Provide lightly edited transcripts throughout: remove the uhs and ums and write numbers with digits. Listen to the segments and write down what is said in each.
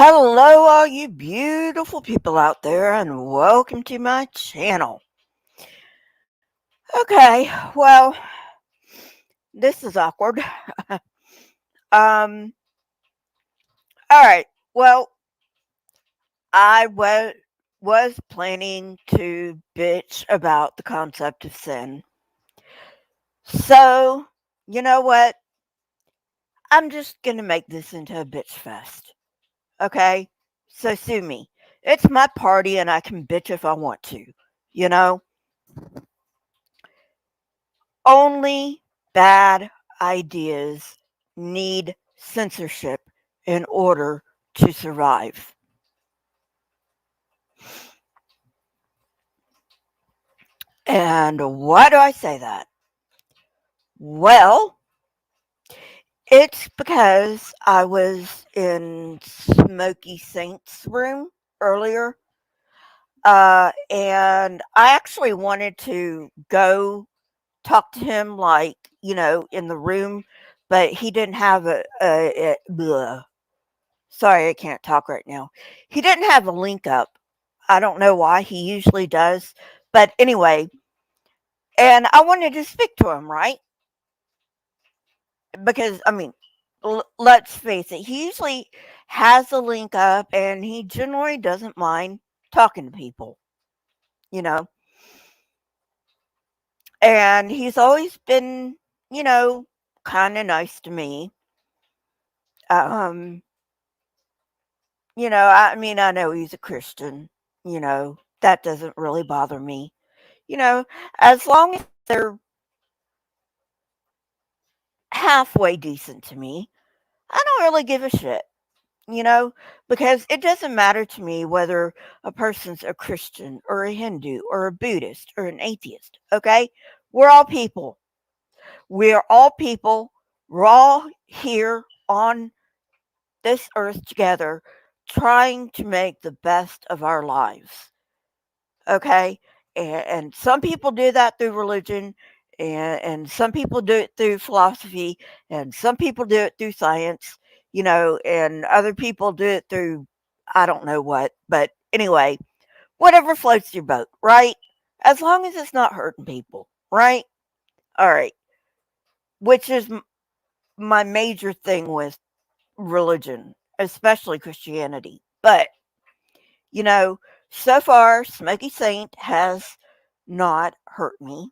Hello, all you beautiful people out there, and welcome to my channel. Okay, well, this is awkward. um, all right. Well, I was planning to bitch about the concept of sin. So, you know what? I'm just gonna make this into a bitch fest. Okay? So sue me. It's my party, and I can bitch if I want to. You know? Only bad ideas need censorship in order to survive. And why do I say that? Well, it's because I was in Smoky Saint's room earlier, and I actually wanted to go talk to him, like, in the room, but he didn't have a sorry, I can't talk right now. He didn't have a link up. I don't know why. He usually does. But anyway, and I wanted to speak to him, right? Because, I mean, let's face it, he usually has a link up and he generally doesn't mind talking to people, you know? And he's always been, you know, kind of nice to me. Um, I mean, I know he's a Christian, that doesn't really bother me. You know, as long as they're halfway decent to me, I don't really give a shit, you know, because it doesn't matter to me whether a person's a Christian or a Hindu or a Buddhist or an atheist, okay? We're all people. We're all people. We're all here on this earth together trying to make the best of our lives. Okay, and some people do that through religion, and some people do it through philosophy, and some people do it through science, and other people do it through I don't know what. But anyway, whatever floats your boat, right? As long as it's not hurting people, right? All right, which is my major thing with religion, especially Christianity. But you know, so far, Smoky Saint has not hurt me,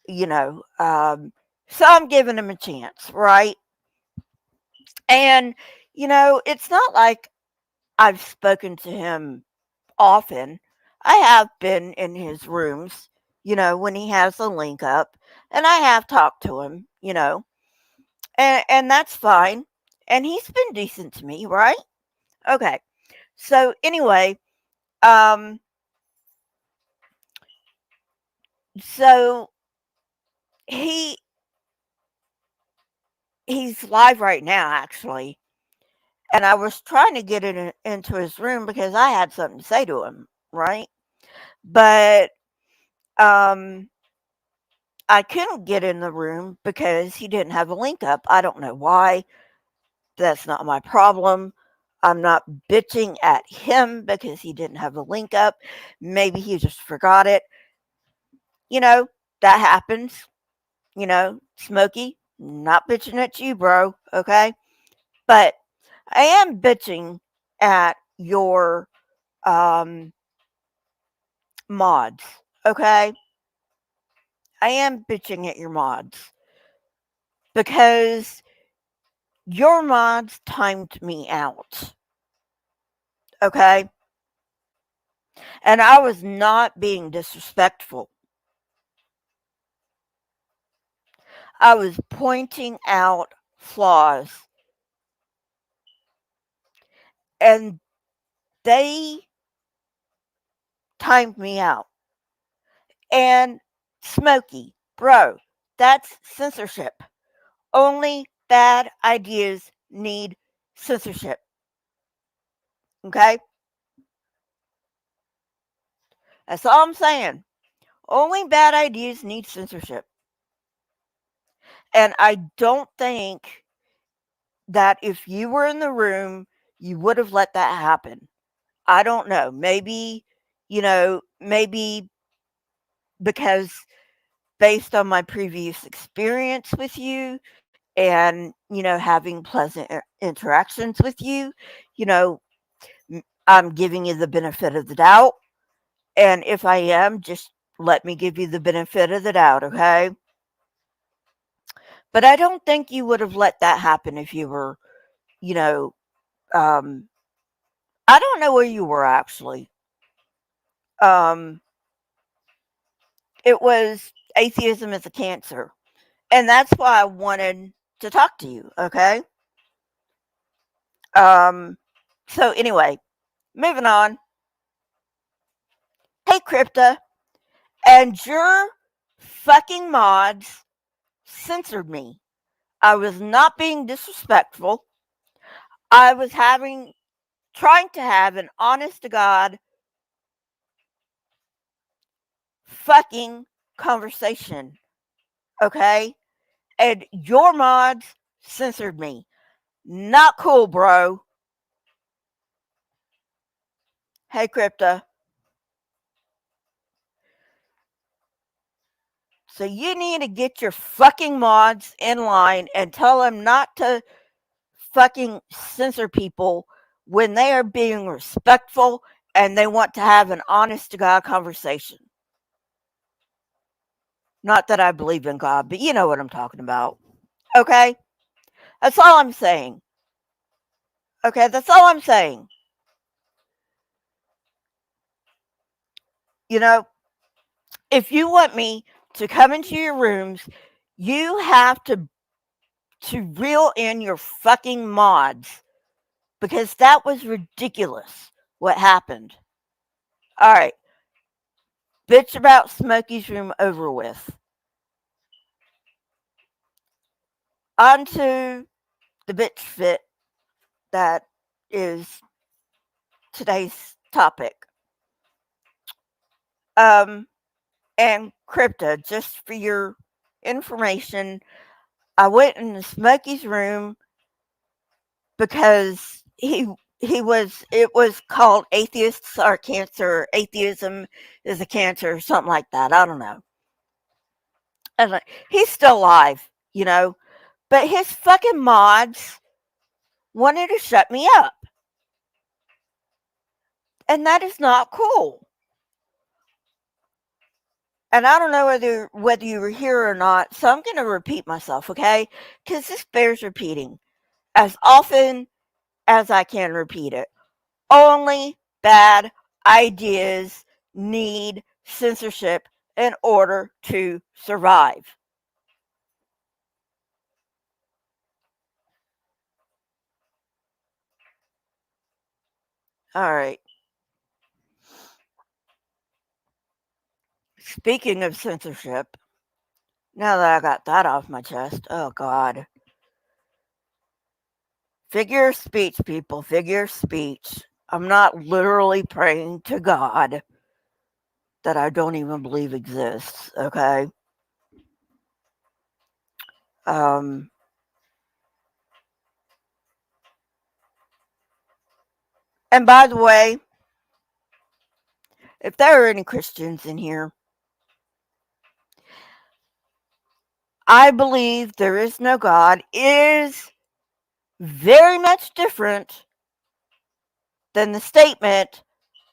you know. So I'm giving him a chance, right? And, it's not like I've spoken to him often. I have been in his rooms, when he has a link up, and I have talked to him, and that's fine. And he's been decent to me, right? Okay. So anyway, um, so he he's live right now, actually. And I was trying to get into his room because I had something to say to him, right? But um, I couldn't get in the room because he didn't have a link up. I don't know why. That's not my problem. I'm not bitching at him because he didn't have a link up. Maybe he just forgot it. You know, that happens. Smokey, not bitching at you, bro. Okay. But I am bitching at your um, mods. Okay. I am bitching at your mods because your mods timed me out. Okay. And I was not being disrespectful. I was pointing out flaws, and they timed me out. And Smokey, bro, that's censorship. Only bad ideas need censorship. Okay? That's all I'm saying. Only bad ideas need censorship. And I don't think that if you were in the room, you would have let that happen. I don't know. Maybe, maybe because based on my previous experience with you and, having pleasant interactions with you, you know, I'm giving you the benefit of the doubt. And if I am, just let me give you the benefit of the doubt, okay? But I don't think you would have let that happen if you were, you know, um, I don't know where you were actually. Um, it was atheism is a cancer. And that's why I wanted to talk to you, okay? Um, so anyway, moving on. Hey, Crypta, and your fucking mods censored me. I was not being disrespectful. I was trying to have an honest to God fucking conversation, okay? And your mods censored me. Not cool, bro. Hey, Crypta. So you need to get your fucking mods in line and tell them not to fucking censor people when they are being respectful and they want to have an honest to God conversation. Not that I believe in God, but you know what I'm talking about. Okay? That's all I'm saying. Okay? That's all I'm saying. You know, if you want me to come into your rooms, you have to reel in your fucking mods because that was ridiculous what happened. All right. Bitch about Smokey's room over with. On to the bitch fit that is today's topic. Um, and Crypta, just for your information, I went in Smokey's room because it was called Atheists Are Cancer, Atheism is a Cancer, or something like that. I don't know. And he's still alive, but his fucking mods wanted to shut me up. And that is not cool. And I don't know whether you were here or not, so I'm going to repeat myself, okay? Because this bears repeating as often as I can repeat it. Only bad ideas need censorship in order to survive. All right. Speaking of censorship, now that I got that off my chest, oh God. Figure of speech, people, figure of speech. I'm not literally praying to God that I don't even believe exists, okay? Um, and by the way, if there are any Christians in here, I believe there is no God is very much different than the statement,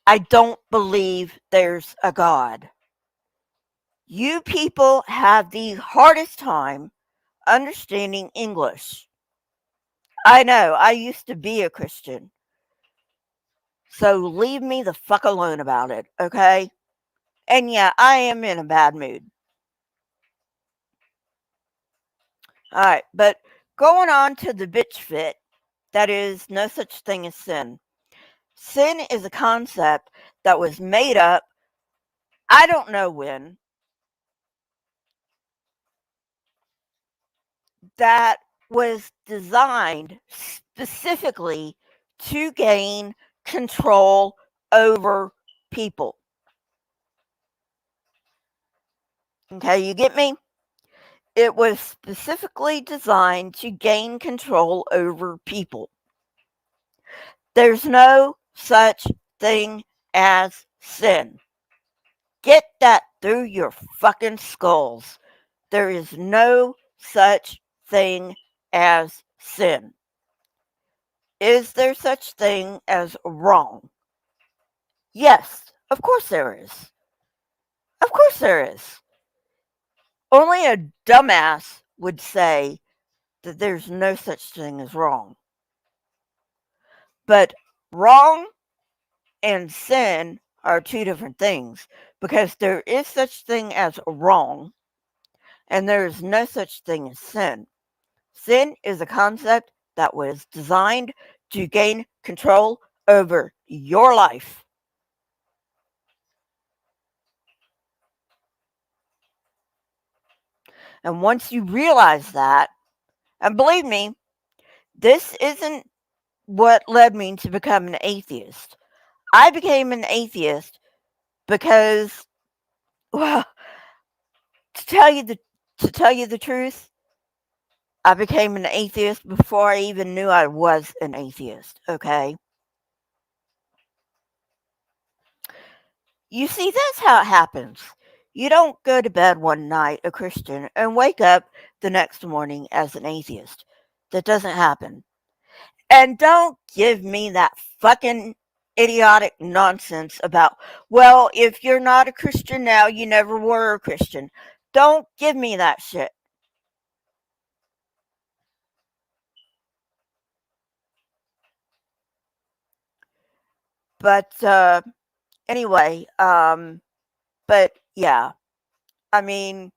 I don't believe there's a God. You people have the hardest time understanding English. I know, I used to be a Christian. So leave me the fuck alone about it, okay? And yeah, I am in a bad mood. All right, but going on to the bitch fit, that is no such thing as sin. Sin is a concept that was made up, I don't know when, that was designed specifically to gain control over people. Okay, you get me? It was specifically designed to gain control over people. There's no such thing as sin. Get that through your fucking skulls. There is no such thing as sin. Is there such thing as wrong? Yes, of course there is. Of course there is. Only a dumbass would say that there's no such thing as wrong. But wrong and sin are two different things because there is such thing as wrong and there is no such thing as sin. Sin is a concept that was designed to gain control over your life. And once you realize that, and believe me, this isn't what led me to become an atheist. I became an atheist because, well, to tell you the to tell you the truth, I became an atheist before I even knew I was an atheist, okay? You see, that's how it happens. You don't go to bed one night a Christian and wake up the next morning as an atheist. That doesn't happen. And don't give me that fucking idiotic nonsense about, well, if you're not a Christian now, you never were a Christian. Don't give me that shit. But anyway, but yeah, I mean,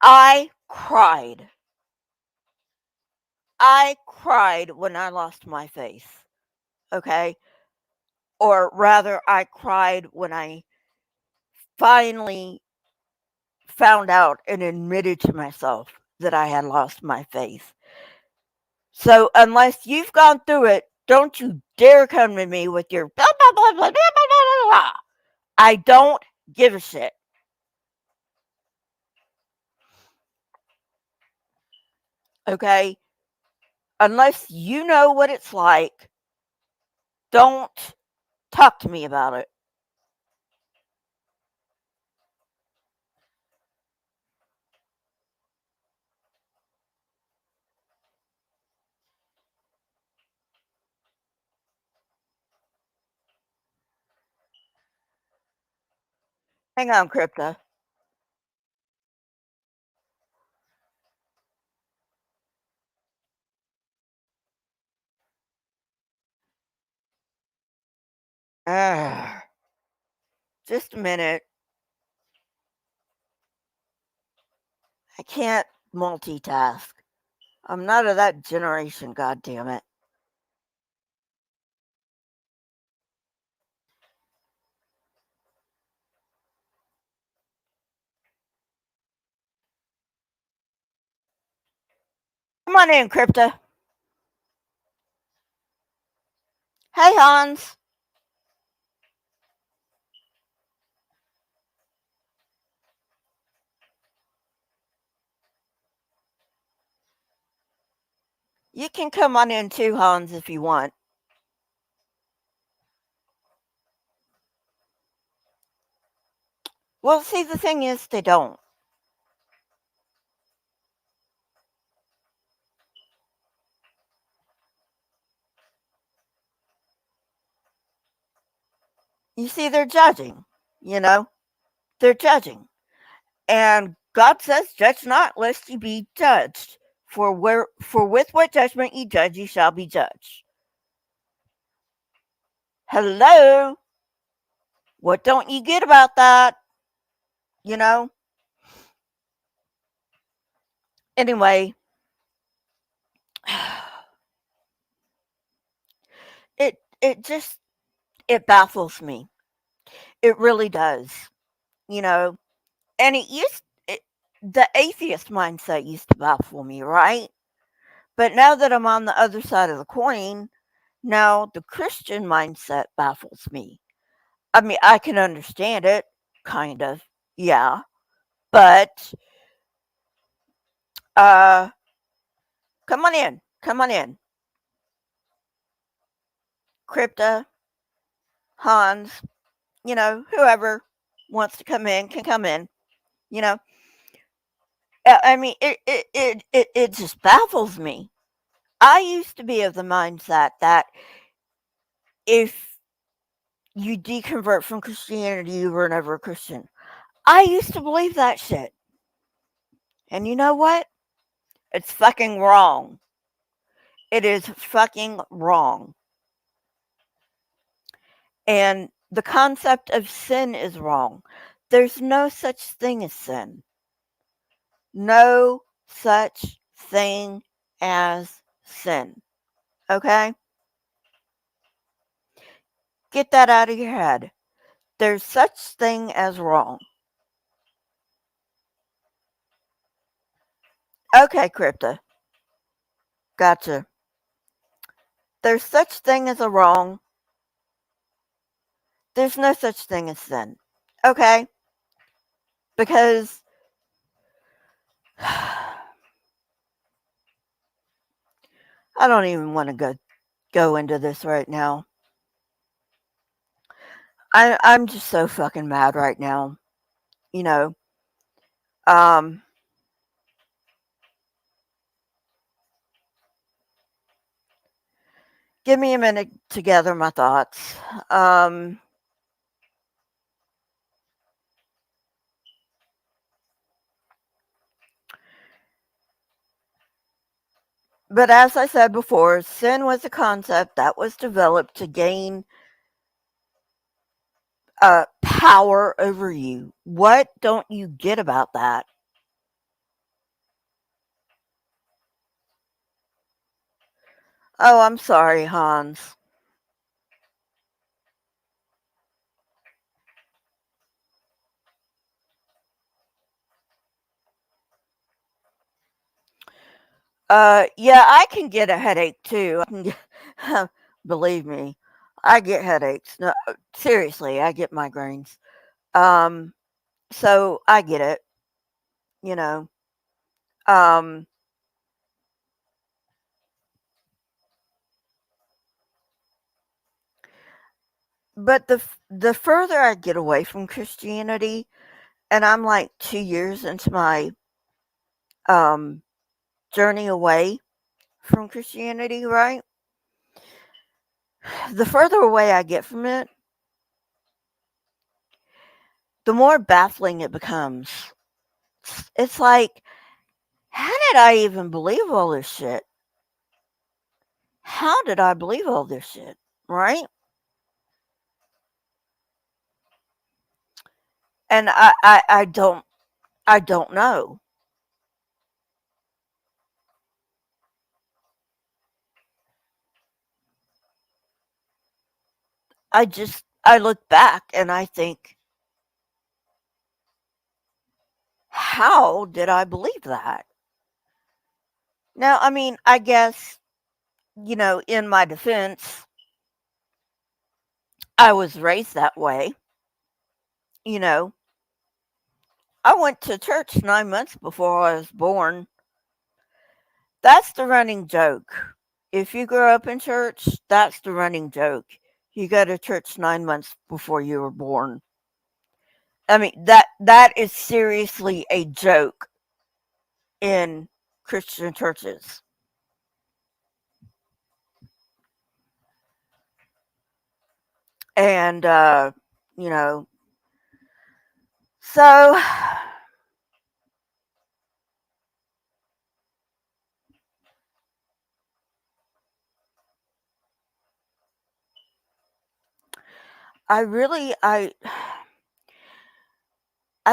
I cried. I cried when I lost my faith. Okay? Or rather, I cried when I finally found out and admitted to myself that I had lost my faith. So, unless you've gone through it, don't you dare come to me with your blah, blah, blah, blah, blah, blah, blah, blah. I don't give a shit. Okay? Unless you know what it's like, don't talk to me about it. Hang on, Crypto. Ah, just a minute. I can't multitask. I'm not of that generation, goddammit. Come on in, Crypto. Hey, Hans. You can come on in too, Hans, if you want. Well, see, the thing is, they don't. You see, they're judging, you know? They're judging. And God says, judge not, lest you be judged. For with what judgment you judge, you shall be judged. Hello? What don't you get about that? You know? Anyway, it just it baffles me. It really does. You know, and the atheist mindset used to baffle me, right? But now that I'm on the other side of the coin, now the Christian mindset baffles me. I mean, I can understand it, kind of, yeah, but uh, come on in, come on in. Crypta, Hans, whoever wants to come in can come in. You know, I mean, it just baffles me. I used to be of the mindset that if you deconvert from Christianity, you were never a Christian. I used to believe that shit. And you know what? It's fucking wrong. It is fucking wrong. And the concept of sin is wrong. There's no such thing as sin. No such thing as sin. Okay? Get that out of your head. There's such thing as wrong. Okay, Crypta. Gotcha. There's such thing as a wrong. There's no such thing as sin. Okay? Because I don't even want to go into this right now. I'm just so fucking mad right now. You know. Um Give me a minute to gather my thoughts. Um but as I said before, sin was a concept that was developed to gain power over you. What don't you get about that? Oh, I'm sorry, Hans. Yeah, I can get a headache too. I can get, believe me, I get headaches. No, seriously, I get migraines. Um, so I get it, you know. Um, but the further I get away from Christianity, and I'm like 2 years into my um journey away from Christianity, right? The further away I get from it, the more baffling it becomes. It's like, how did I even believe all this shit? How did I believe all this shit? Right? And I don't know. I look back and I think, how did I believe that? Now, I mean, I guess, in my defense, I was raised that way. You know, I went to church 9 months before I was born. That's the running joke. If you grew up in church, that's the running joke. You go to church 9 months before you were born. I mean, that is seriously a joke in Christian churches. And you know, so I really I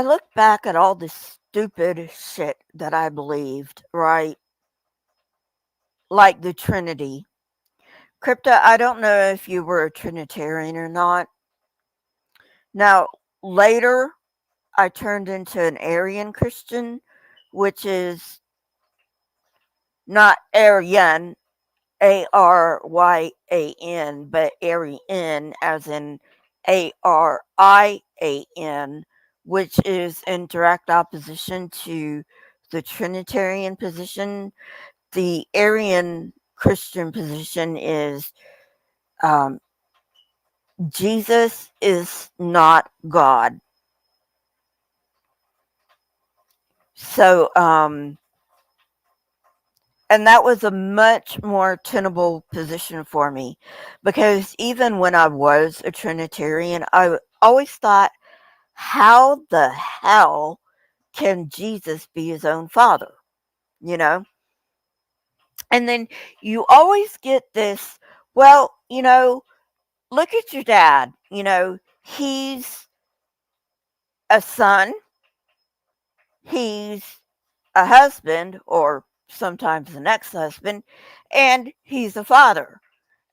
look back at all this stupid shit that I believed, right? Like the Trinity. Crypta, I don't know if you were a Trinitarian or not. Now, later, I turned into an Arian Christian, which is not Aryan, Aryan, but Arian, as in Arian, which is in direct opposition to the Trinitarian position. The Arian Christian position is Jesus is not God. So, and that was a much more tenable position for me because even when I was a Trinitarian, I always thought, how the hell can Jesus be his own father? You know? And then you always get this, well, look at your dad. He's a son, he's a husband, or sometimes an ex husband, and he's a father.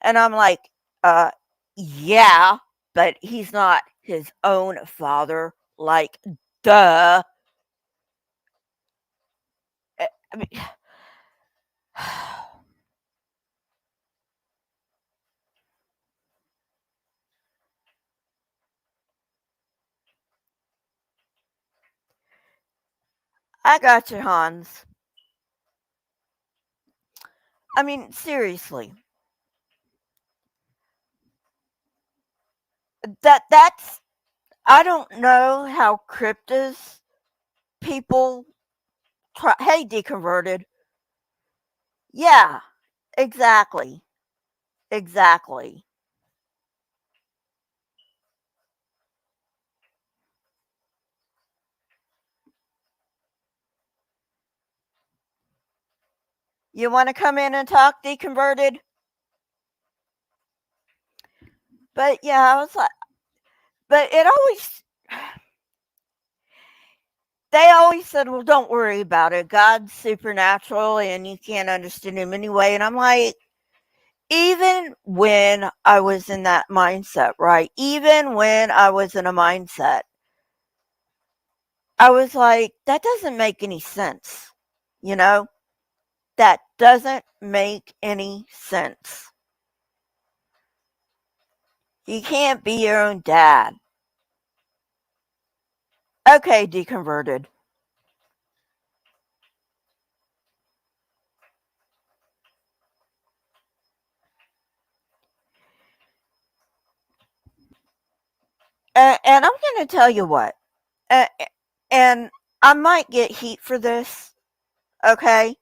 And I'm like, uh, yeah, but he's not his own father. Like, duh. I mean, I got you, Hans. I mean, seriously. That's I don't know how cryptas people try. Hey, deconverted. Yeah, exactly. Exactly. You want to come in and talk, deconverted? But yeah, I was like, but it always, they always said, well, don't worry about it. God's supernatural and you can't understand him anyway. And I'm like, even when I was in that mindset, right? Even when I was in a mindset, I was like, that doesn't make any sense. You know, that doesn't make any sense. You can't be your own dad. Okay, deconverted. And I'm going to tell you what, uh, and I might get heat for this, okay?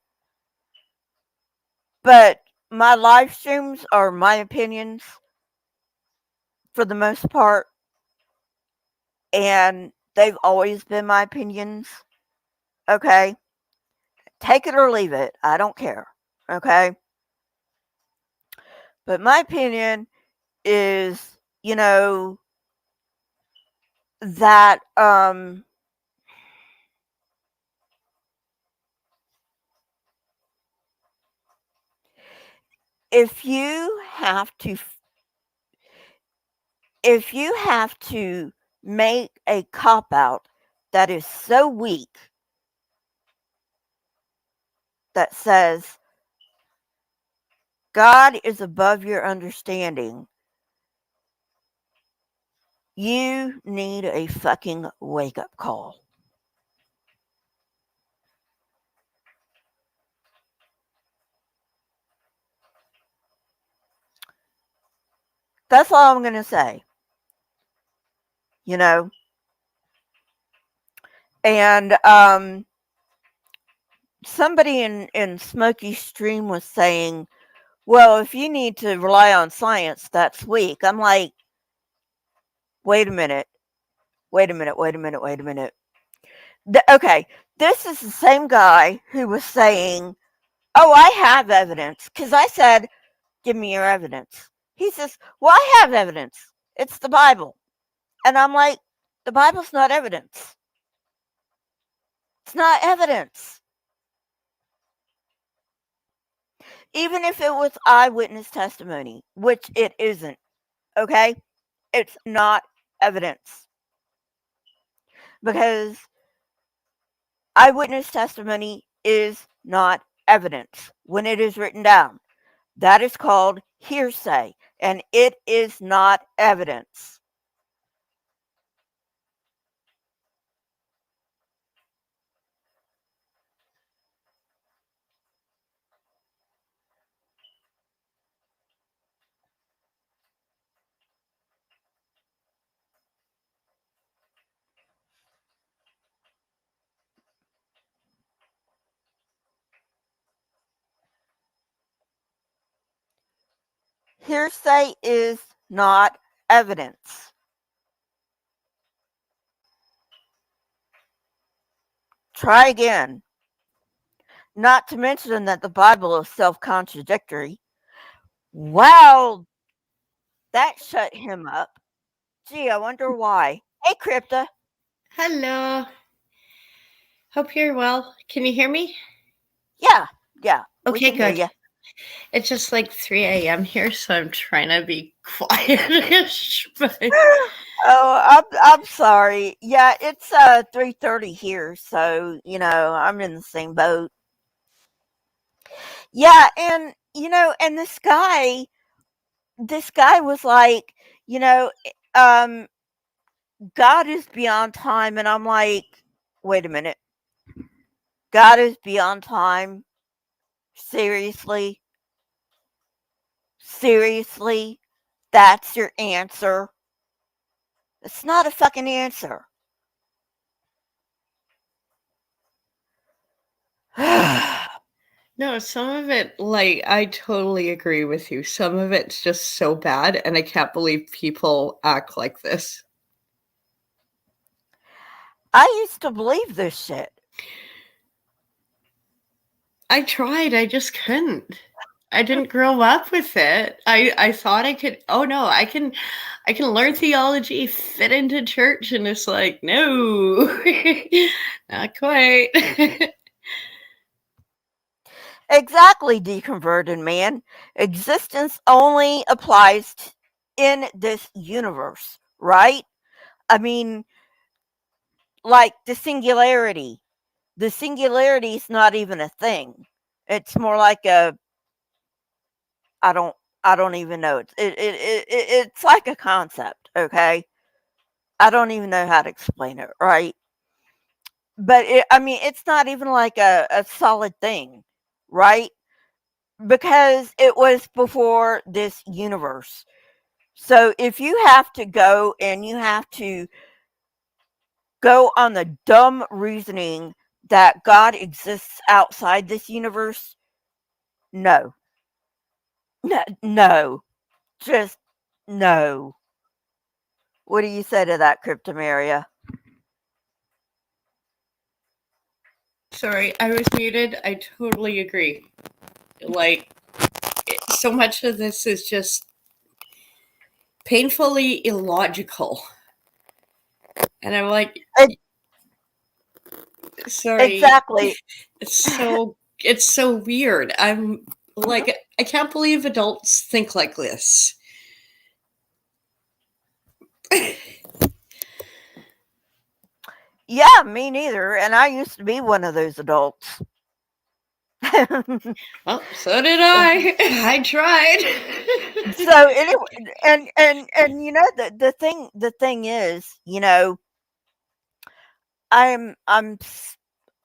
But my live streams are my opinions for the most part, and they've always been my opinions, okay? Take it or leave it. I don't care, okay? But my opinion is, that if you have to if you have to make a cop out that is so weak that says God is above your understanding, you need a fucking wake up call. That's all I'm going to say, you know? And somebody in Smoky Stream was saying, well, if you need to rely on science, that's weak. I'm like, wait a minute. Wait a minute. Wait a minute. Wait a minute. Okay, this is the same guy who was saying, oh, I have evidence. Because I said, give me your evidence. He says, well, I have evidence. It's the Bible. And I'm like, the Bible's not evidence. It's not evidence. Even if it was eyewitness testimony, which it isn't, okay? It's not evidence. Because eyewitness testimony is not evidence when it is written down. That is called hearsay, and it is not evidence. Hearsay is not evidence. Try again. Not to mention that the Bible is self contradictory. Wow, that shut him up. Gee, I wonder why. Hey, Crypta. Hello. Hope you're well. Can you hear me? Yeah, yeah, we Okay, can hear good. you. It's just like 3 a.m. here, so I'm trying to be quietish. But Oh, I'm sorry. Yeah, it's 3:30 here, so I'm in the same boat. Yeah, and and this guy was like, you know, um, God is beyond time, and I'm like, wait a minute, God is beyond time. Seriously, seriously, that's your answer. It's not a fucking answer. no, some of it, like, I totally agree with you. Some of it's just so bad, and I can't believe people act like this. I used to believe this shit. I tried, I just couldn't. I didn't grow up with it. I thought I could. Oh no, I can learn theology, fit into church, and it's like no, not quite. Exactly, deconverted man. Existence only applies in this universe, right? I mean, like the singularity. The singularity is not even a thing. It's more like a I don't I don't even know. It's like a concept, okay? I don't even know how to explain it, right? But I mean, it's not even like a solid thing, right? Because it was before this universe. So if you have to go and you have to go on the dumb reasoning that God exists outside this universe, no. No, no. Just no. What do you say to that, Cryptomaria? Sorry, I was muted. I totally agree. Like, so much of this is just painfully illogical. And I'm like, E- sorry, exactly. it's so weird. I'm like, I can't believe adults think like this. Yeah, me neither. And I used to be one of those adults. Well, so did I. I tried. So anyway, and the thing is, I'm I'm s-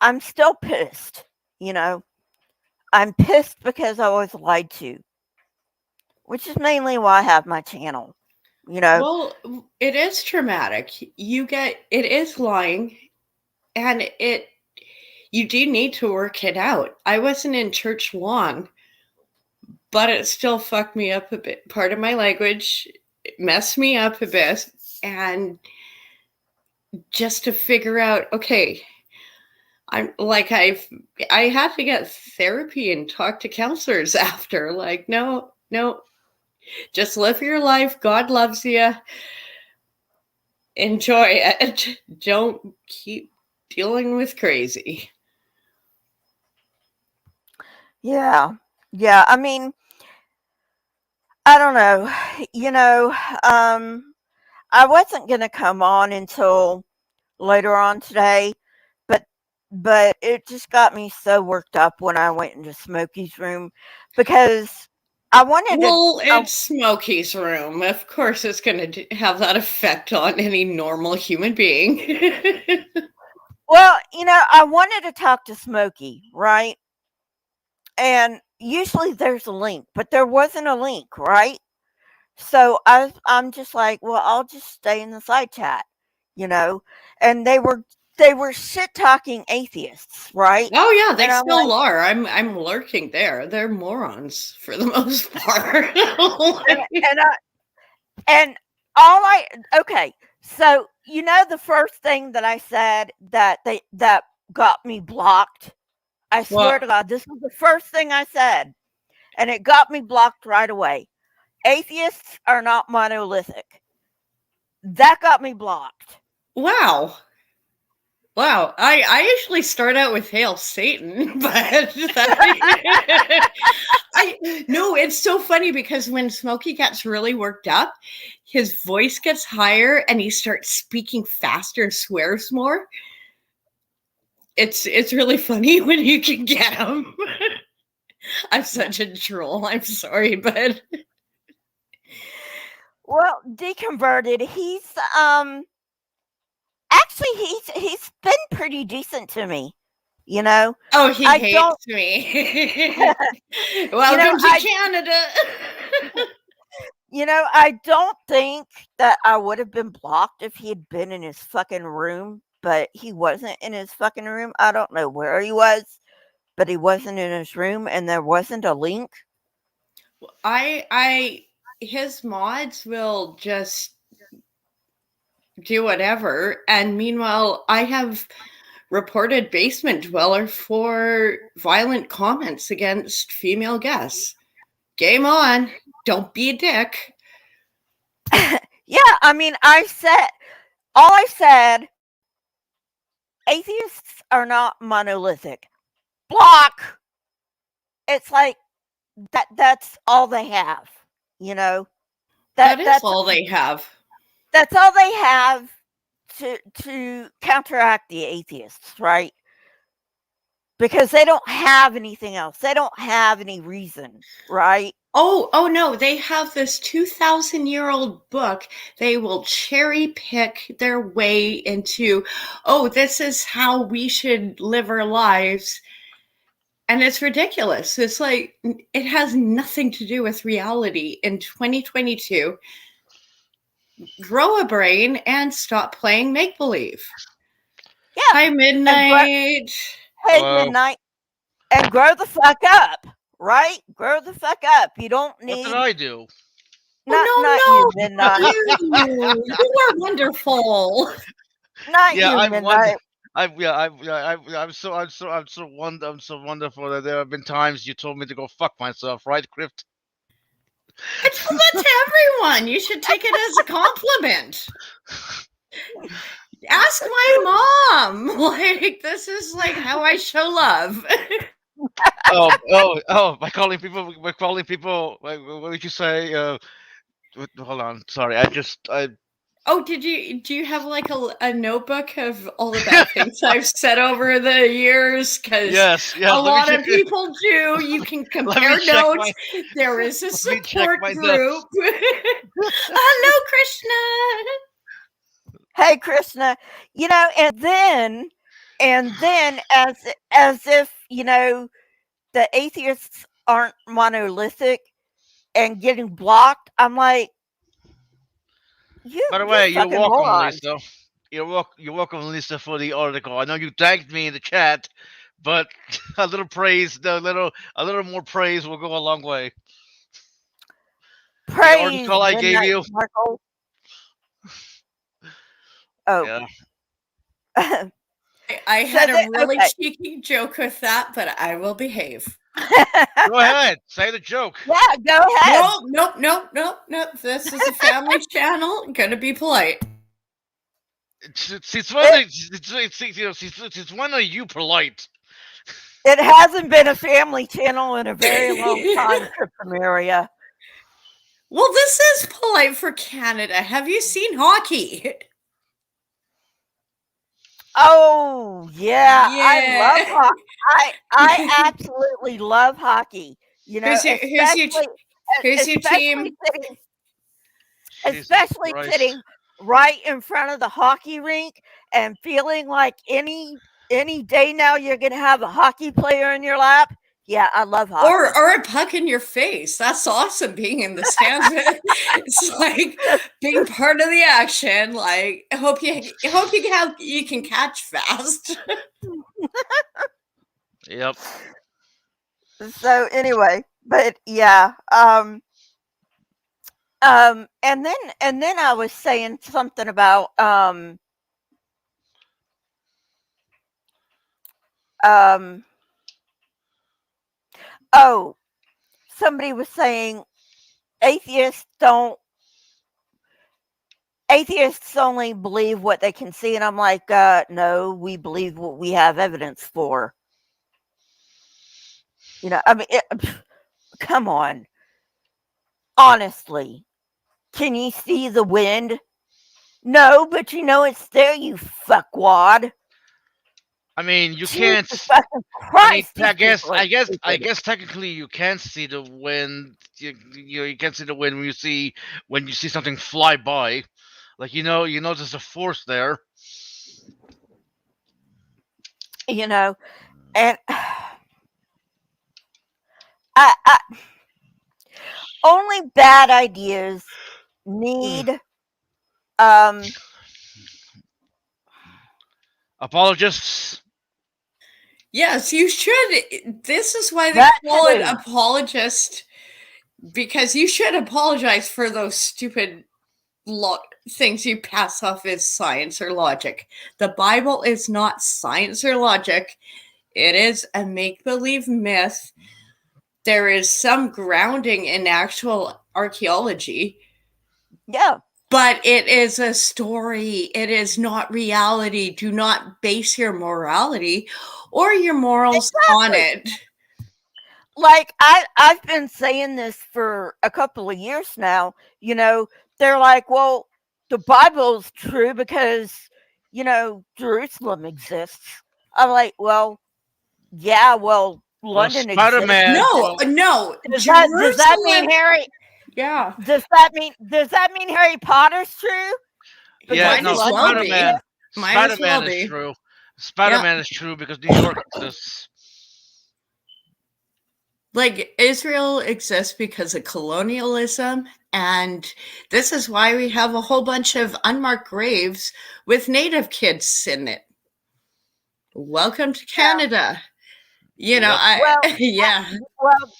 I'm still pissed. You know, I'm pissed because I was lied to, which is mainly why I have my channel. You know, Well, it is traumatic. It is lying, and you do need to work it out. I wasn't in church long, but it still fucked me up a bit. Part of my language messed me up a bit, and just to figure out, okay, I'm like I had to get therapy and talk to counselors after. Like, no, no, just live your life. God loves you. Enjoy it. Don't keep dealing with crazy. yeah, yeah. I mean, I don't know. You know, um, I wasn't gonna come on until later on today, but it just got me so worked up when I went into Smokey's room because I wanted to. Well, I, it's Smokey's room. Of course, it's going to have that effect on any normal human being. well, I wanted to talk to Smokey, right? And usually there's a link, but there wasn't a link, right? So I'm just like, well, I'll just stay in the side chat, you know. And they were shit talking atheists, right? Oh yeah, they And I'm still like, are. I'm lurking there. They're morons for the most part. and and I and all I okay, so the first thing that I said that got me blocked. I swear Well, to God, this was the first thing I said, and it got me blocked right away. Atheists are not monolithic. That got me blocked. wow. Wow, I usually start out with "Hail Satan," but I no, it's so funny because when Smokey gets really worked up, his voice gets higher and he starts speaking faster and swears more. It's really funny when you can get him. I'm Yeah. such a troll. I'm sorry, but Well, deconverted. He's been pretty decent to me. You know, oh, he I don't. hates me. You know, Welcome to I. Canada. I don't think that I would have been blocked if he had been in his fucking room, but he wasn't in his fucking room. I don't know where he was, but he wasn't in his room, and there wasn't a link. I his mods will just do whatever, and meanwhile I have reported basement dweller for violent comments against female guests. Game on. Don't be a dick. Yeah, I mean, all I said, atheists are not monolithic. Block. It's like that's all they have, you know. That That is that's all they have. that's all they have to counteract the atheists, right? Because they don't have anything else. They don't have any reason, right? Oh no, they have this 2,000-year-old book. They will cherry pick their way into, oh, this is how we should live our lives. And it's ridiculous. It's like it has nothing to do with reality in 2022. Grow a brain and stop playing make believe. Yeah. Hi, And Midnight. hey, Hello. midnight, and grow the fuck up, right? Grow the fuck up. You don't What did need I do? not you, Oh, no, midnight. you. You are wonderful. Not Yeah, you, I'm wonder. midnight. I'm so wonderful that there have been times you told me to go fuck myself, right, Crypt? I tell that to everyone. You should take it as a compliment. Ask my mom. Like, this is like how I show love. By calling people. Like, what did you say? Hold on, sorry. Oh, do you have like a notebook of all the bad things I've said over the years? Because Yes, a yes. Let me lot check. of people do. You can Let me compare check notes. my. There is a Let me check support my group. notes. Hello, Krishna. Hey, Krishna. And then as if the atheists aren't monolithic and getting blocked. I'm like, By the you way, you're fucking welcome, morons. Lisa. You're welcome, Lisa, for the article. I know you thanked me in the chat, but a little praise, a little more praise will go a long way. The Praise article I gave Midnight you. Sparkle. Oh. Yeah. I So had a really cheeky joke with that, but I will behave. Go ahead. Say the joke. Yeah, go ahead. Nope. This is a family channel. I'm gonna be polite. It's one of it's one of you polite. It hasn't been a family channel in a very long time, Cryptomeria. Well, this is polite for Canada. Have you seen hockey? Oh yeah, I love Yeah. hockey. I absolutely love hockey. Especially who's your especially team? sitting Jesus especially Christ. sitting right in front of the hockey rink and feeling like any day now you're gonna have a hockey player in your lap. Yeah, I love Or hockey. or a puck in your face. That's awesome being in the stands. It's like being part of the action. Like I hope you can catch fast. Yep. So anyway, but yeah, and then I was saying something about um oh, somebody was saying atheists don't atheists only believe what they can see, and I'm like, no, we believe what we have evidence for. I mean, come on, honestly, can you see the wind? No, but you know it's there, you fuckwad. I mean, you can't. Jesus fucking I mean, Christ, I these guess, people are I guess, I stupid. guess technically you can see the wind. You can see the wind when you see something fly by, like you know there's a force there. You know, and I only bad ideas Mm. need um Apologists. Yes, you should. This is why they that call it too. apologist, because you should apologize for those stupid things you pass off as science or logic. The Bible is not science or logic. It is a make believe myth. There is some grounding in actual archaeology, Yeah, but it is a story. It is not reality. Do not base your morality or your morals on exactly. it. Like I've been saying this for a couple of years now. They're like, well, the Bible's true because Jerusalem exists. I'm like, well, yeah, well, Well, London Spider exists. Man. No, Well, no. Does that mean Jerusalem, Harry? yeah, Does that mean Harry Potter's true yeah, because might no, as well London be. exists? Might Spider as well Man is be. true. Spider Yeah. Man is true because New York exists. Like Israel exists because of colonialism, and this is why we have a whole bunch of unmarked graves with native kids in it. Welcome to Yeah. Canada. Yep. Well, Yeah.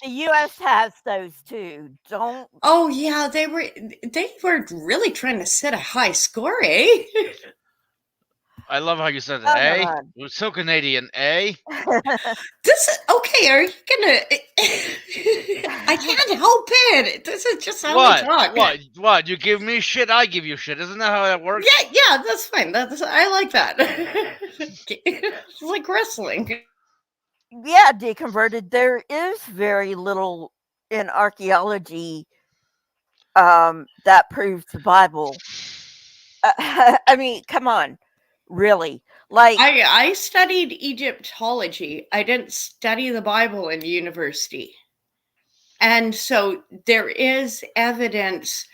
the U.S. has those too. Don't. Oh yeah, they were really trying to set a high score, eh? I love how you said it. Oh my Eh? God. It was so Canadian. Eh? This is okay. Are you gonna? I can't help it. This is just how we What? talk. What? You give me shit, I give you shit. Isn't that how that works? Yeah, that's fine. I like that. It's like wrestling. Yeah, deconverted. There is very little in archaeology that proves the Bible. I mean, come on, really? Like, I studied Egyptology. I didn't study the Bible in university, and so there is evidence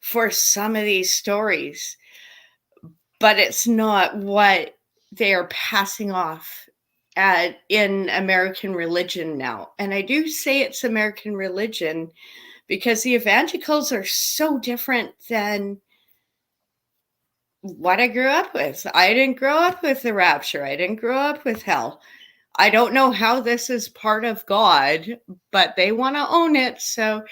for some of these stories, but it's not what they are passing off in American religion now. And I do say it's American religion because the evangelicals are so different than what I grew up with. I didn't grow up with the rapture. I didn't grow up with hell. I don't know how this is part of God, but they want to own it. So,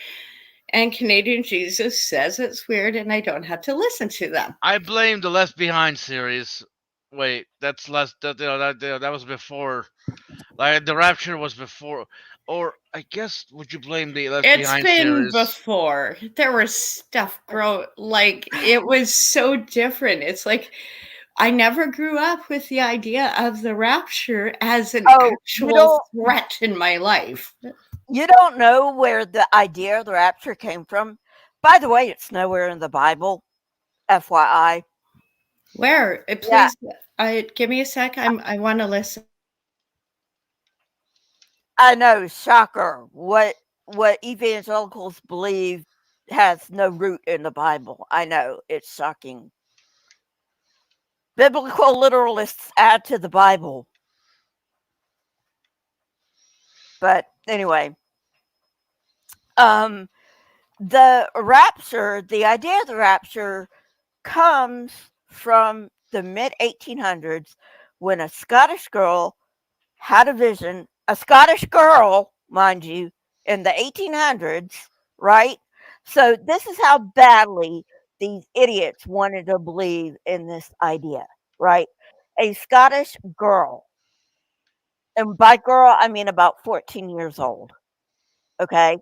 and Canadian Jesus says it's weird and I don't have to listen to them. I blame the Left Behind series. Wait, that's less. That was before. Like the Rapture was before, or I guess would you blame the Left It's Behind been series? before. There was stuff grow like it was so different. It's like I never grew up with the idea of the rapture as an oh, actual threat in my life. you don't know where the idea of the rapture came from. By the way, it's nowhere in the Bible. FYI. Where? Yeah, Please, give me a sec. I want to listen. I know. Shocker. What evangelicals believe has no root in the Bible. I know it's shocking. Biblical literalists add to the Bible, but Anyway, um, the rapture, the idea of the rapture comes from the mid 1800s when a Scottish girl had a vision, a Scottish girl, mind you, in the 1800s, right? So this is how badly these idiots wanted to believe in this idea, right? A Scottish girl, and by girl, I mean about 14 years old, okay,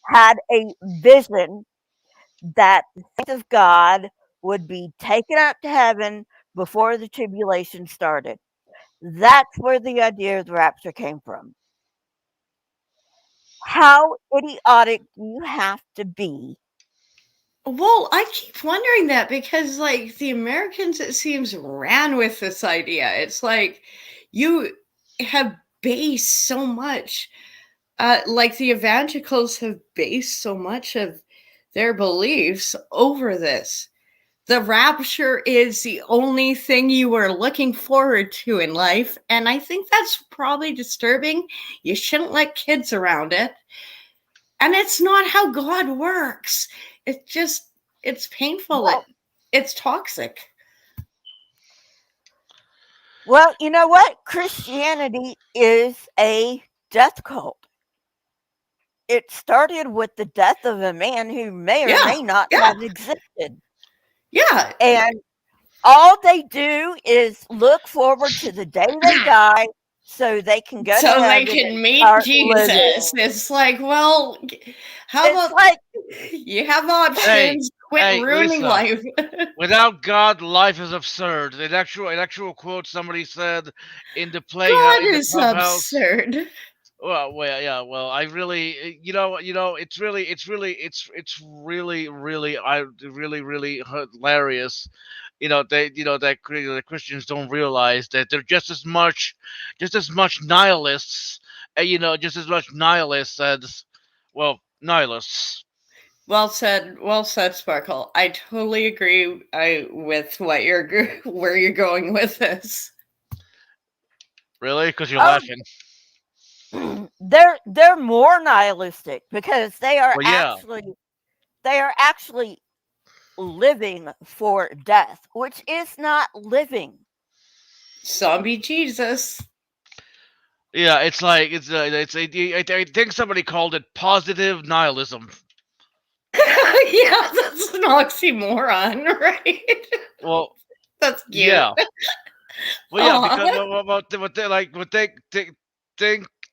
had a vision that the saints of God would be taken up to heaven before the tribulation started. That's where the idea of the rapture came from. How idiotic do you have to be? Well, I keep wondering that because, like, the Americans, it seems, ran with this idea. It's like you have based so much, like, the evangelicals have based so much of their beliefs over this. The rapture is the only thing you are looking forward to in life. And I think that's probably disturbing. You shouldn't let kids around it. And it's not how God works. It's just, it's painful. Well, It's toxic. well, you know what? Christianity is a death cult. It started with the death of a man who may or Yeah. may not Yeah. have existed. Yeah. And all they do is look forward to the day they die so they can go to So they heaven can and meet start living. Jesus. It's like, well, how It's about like, you have Hey, options? Quit hey, ruining Lisa. life. Without God, life is absurd. In actual quote, somebody said in the God in the is clubhouse. absurd. Well, yeah. Well, I really, it's really hilarious. The Christians don't realize that they're just as much nihilists. Just as much nihilists as, well, nihilists. Well said, Sparkle. I totally agree with what where you're going with this. Really? Because you're oh, laughing. they're more nihilistic because Well, yeah. they are actually living for death, which is not living. Zombie Jesus. Yeah, it's like I think somebody called it positive nihilism. Yeah, that's an oxymoron, right? Well, That's cute. yeah, well, yeah, Aw. because what they like, what they think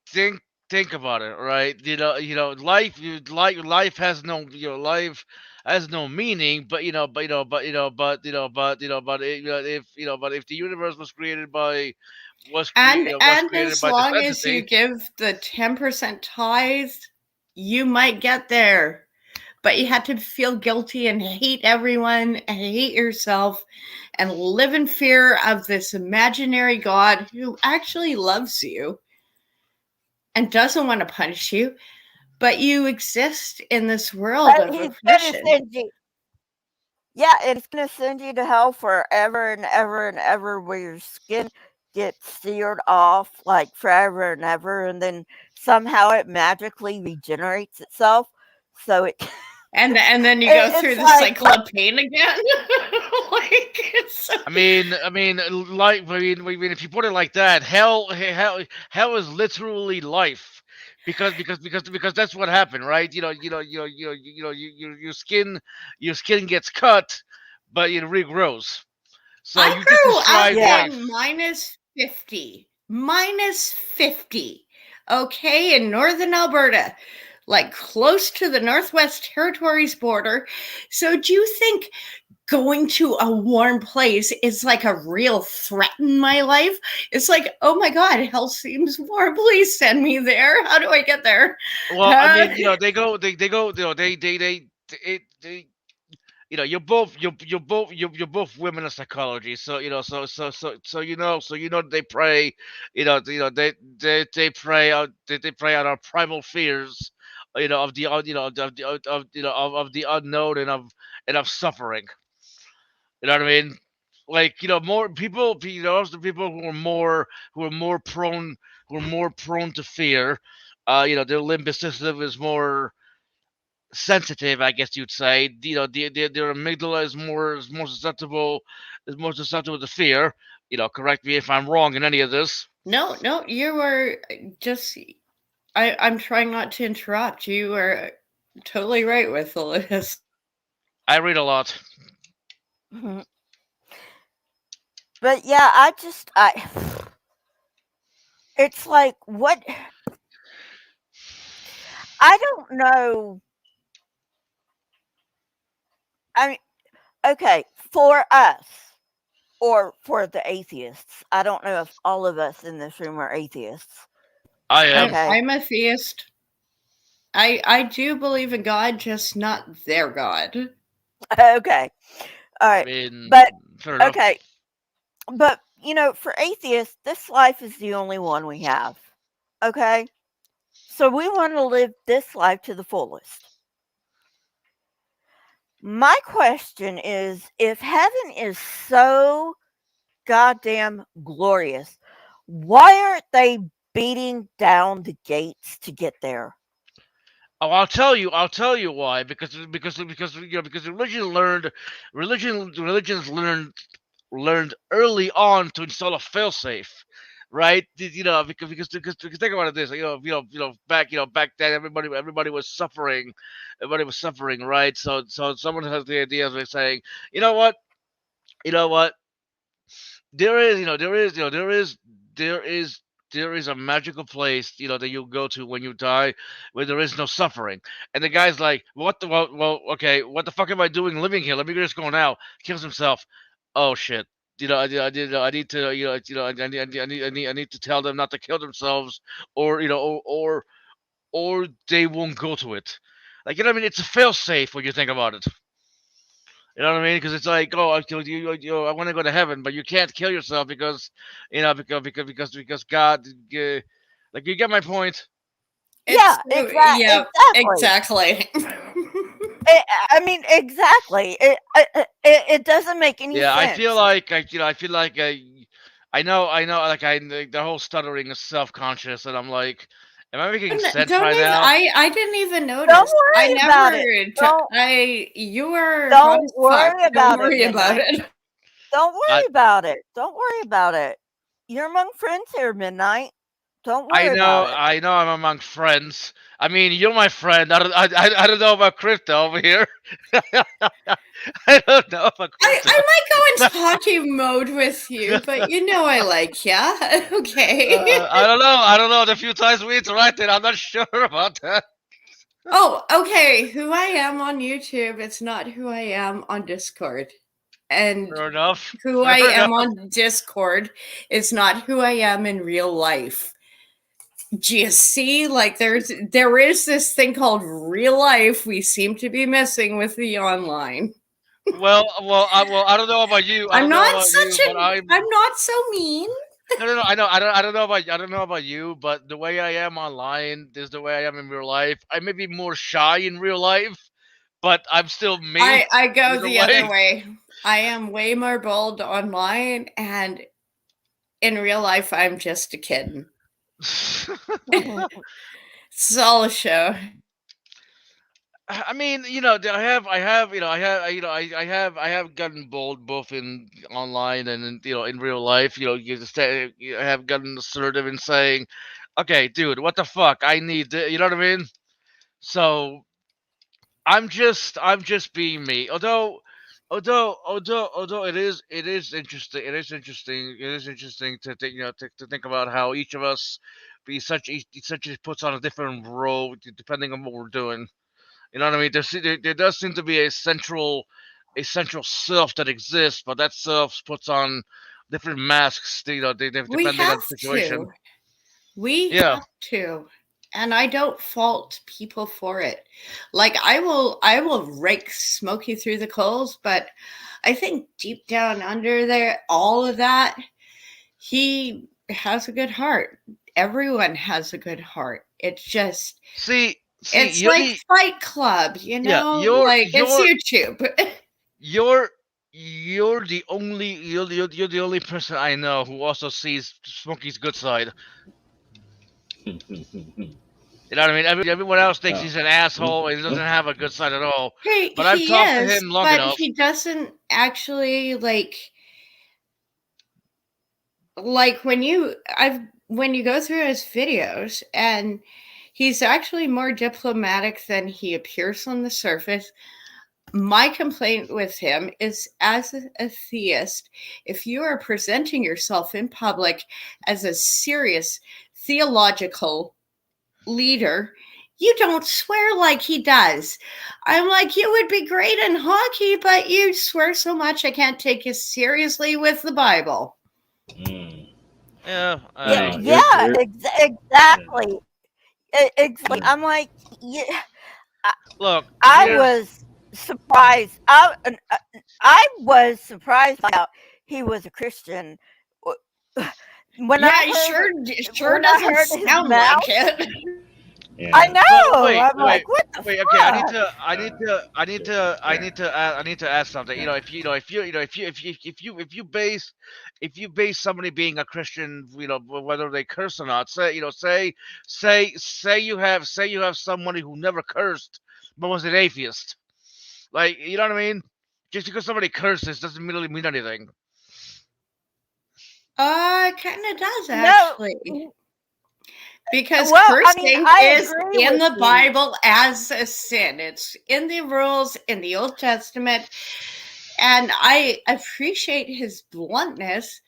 think think about it, right? Life has no, life has no meaning, but if the universe was And created as by this long as you entity. give the 10% tithe, you might get there. But you had to feel guilty and hate everyone and hate yourself and live in fear of this imaginary God who actually loves you and doesn't want to punish you, but you exist in this world But of he's gonna oppression. send you, yeah, and he's gonna send you to hell forever and ever and ever, where your skin gets seared off like forever and ever, and then somehow it magically regenerates itself. So And then you go it's through the like, cycle of pain again. Like it's so If you put it like that, hell is literally life, because that's what happened, right? Your skin gets cut, but it regrows. So I you just grew up described yeah. in life. -50. -50. Okay, in northern Alberta, like close to the Northwest Territories border. So do you think going to a warm place is like a real threat in my life? It's like, oh my God, hell seems warm. Please send me there. How do I get there? Well, I Uh, mean, they go, they you're both women of psychology, so they pray, they pray out our primal fears, of the of the unknown, and of suffering. You know what I mean? Like, more people, also the people who are more prone to fear, their limbic system is more sensitive, I guess you'd say. Their amygdala is more susceptible to fear. Correct me if I'm wrong in any of this. No, no, you were just. I'm trying not to interrupt. You are totally right with all of this. I read a lot. Mhm. But yeah, it's like what I don't know. I mean, okay, for us or for the atheists. I don't know if all of us in this room are atheists. I am. Okay. I'm a theist. I do believe in God, just not their God. Okay. All I right. mean, But fair enough. okay. But for atheists, this life is the only one we have. Okay? So we want to live this life to the fullest. My question is if heaven is so goddamn glorious, why aren't they beating down the gates to get there? Oh, I'll tell you. I'll tell you why. Because religions learned early on to install a failsafe, right? Because think about it this, back then everybody was suffering, right? So someone has the idea of saying, you know what, you know what, there is, there is there is a magical place, that you go to when you die, where there is no suffering. And the guy's like, okay, what the fuck am I doing living here? Let me just go now. Kills himself. Oh shit. I need to, I need to tell them not to kill themselves, or or they won't go to it. Like, I mean, it's a fail safe when you think about it. You know what I mean? Because it's like, oh, I want to go to heaven, but you can't kill yourself because, because God, like, you get my point. It's Yeah, yeah, exactly. exactly. I mean, exactly. It doesn't make any Yeah, I feel sense. like I feel like I know, like, the whole stuttering is self conscious, and I'm like, am I making sense Don't right even. now? I didn't even Don't notice. I worry about never. it. Don't I. You are hot don't as fuck. worry Don't about it, worry about Midnight. it. Don't I worry about it. Don't worry about it. You're among friends here, Midnight. Don't worry about it. I know I'm among friends. I mean, you're my friend. I don't know about crypto over here. I don't know about crypto. I might go into hockey mode with you, but you know I like ya. Okay. I don't know. I don't know. The few times we interacted, I'm not sure about that. Oh, okay. Who I am on YouTube, it's not who I am on Discord. And Fair enough. who I Fair am enough. on Discord is not who I am in real life. Do you see? Like there is this thing called real life we seem to be missing with the online. I don't know about you. I I'm don't know not about such you, but a I'm not so mean. no, no, no. I don't know about you, but the way I am online is the way I am in real life. I may be more shy in real life, but I'm still me. I go Either the other way. way. I am way more bold online, and in real life I'm just a kid. It's all a show. I mean, I have gotten bold both in online and in real life. I have gotten assertive in saying, "Okay, dude, what the fuck? I need," you know what I mean? So I'm just being me. Although it is interesting to think, to think about how each of us essentially puts on a different role depending on what we're doing. You know what I mean? There does seem to be a central self that exists, but that self puts on different masks. We Depending on have the situation. to. We Yeah. have to. And I don't fault people for it. Like I will rake Smokey through the coals, but I think deep down under there, all of that, he has a good heart. Everyone has a good heart. It's just See, it's like Fight Club, you yeah, know? Like it's YouTube. you're you're the only person I know who also sees Smokey's good side. You know what I mean? Everyone else thinks Oh. he's an asshole and he doesn't have a good side at all. But I've He talked to is, him long but enough. he doesn't actually like when you go through his videos, and he's actually more diplomatic than he appears on the surface. My complaint with him is, as a theist, if you are presenting yourself in public as a serious theological leader, you don't swear like he does. I'm like, you would be great in hockey, but you swear so much I can't take you seriously with the Bible. Mm. Yeah, Yeah, No, yeah, you're yeah. exactly. Exactly. Yeah. I'm like, yeah, I, look, I here's was surprised. I was surprised out he was a Christian. When Yeah, I he heard sure when I doesn't heard his sound like mouth, it. I Yeah. so know. wait, I'm like, wait, what the wait. Okay, I need fuck? to, I need Uh, to, I need yeah. to, I Yeah. need to, I need to ask something. If you base somebody being a Christian, whether they curse or not, say you have somebody who never cursed but was an atheist. Like, you know what I mean? Just because somebody curses doesn't really mean anything. Kind of does No. actually. Because Well, I mean, cursing I is agree in with the you. Bible as a sin. It's in the rules in the Old Testament. And I appreciate his bluntness,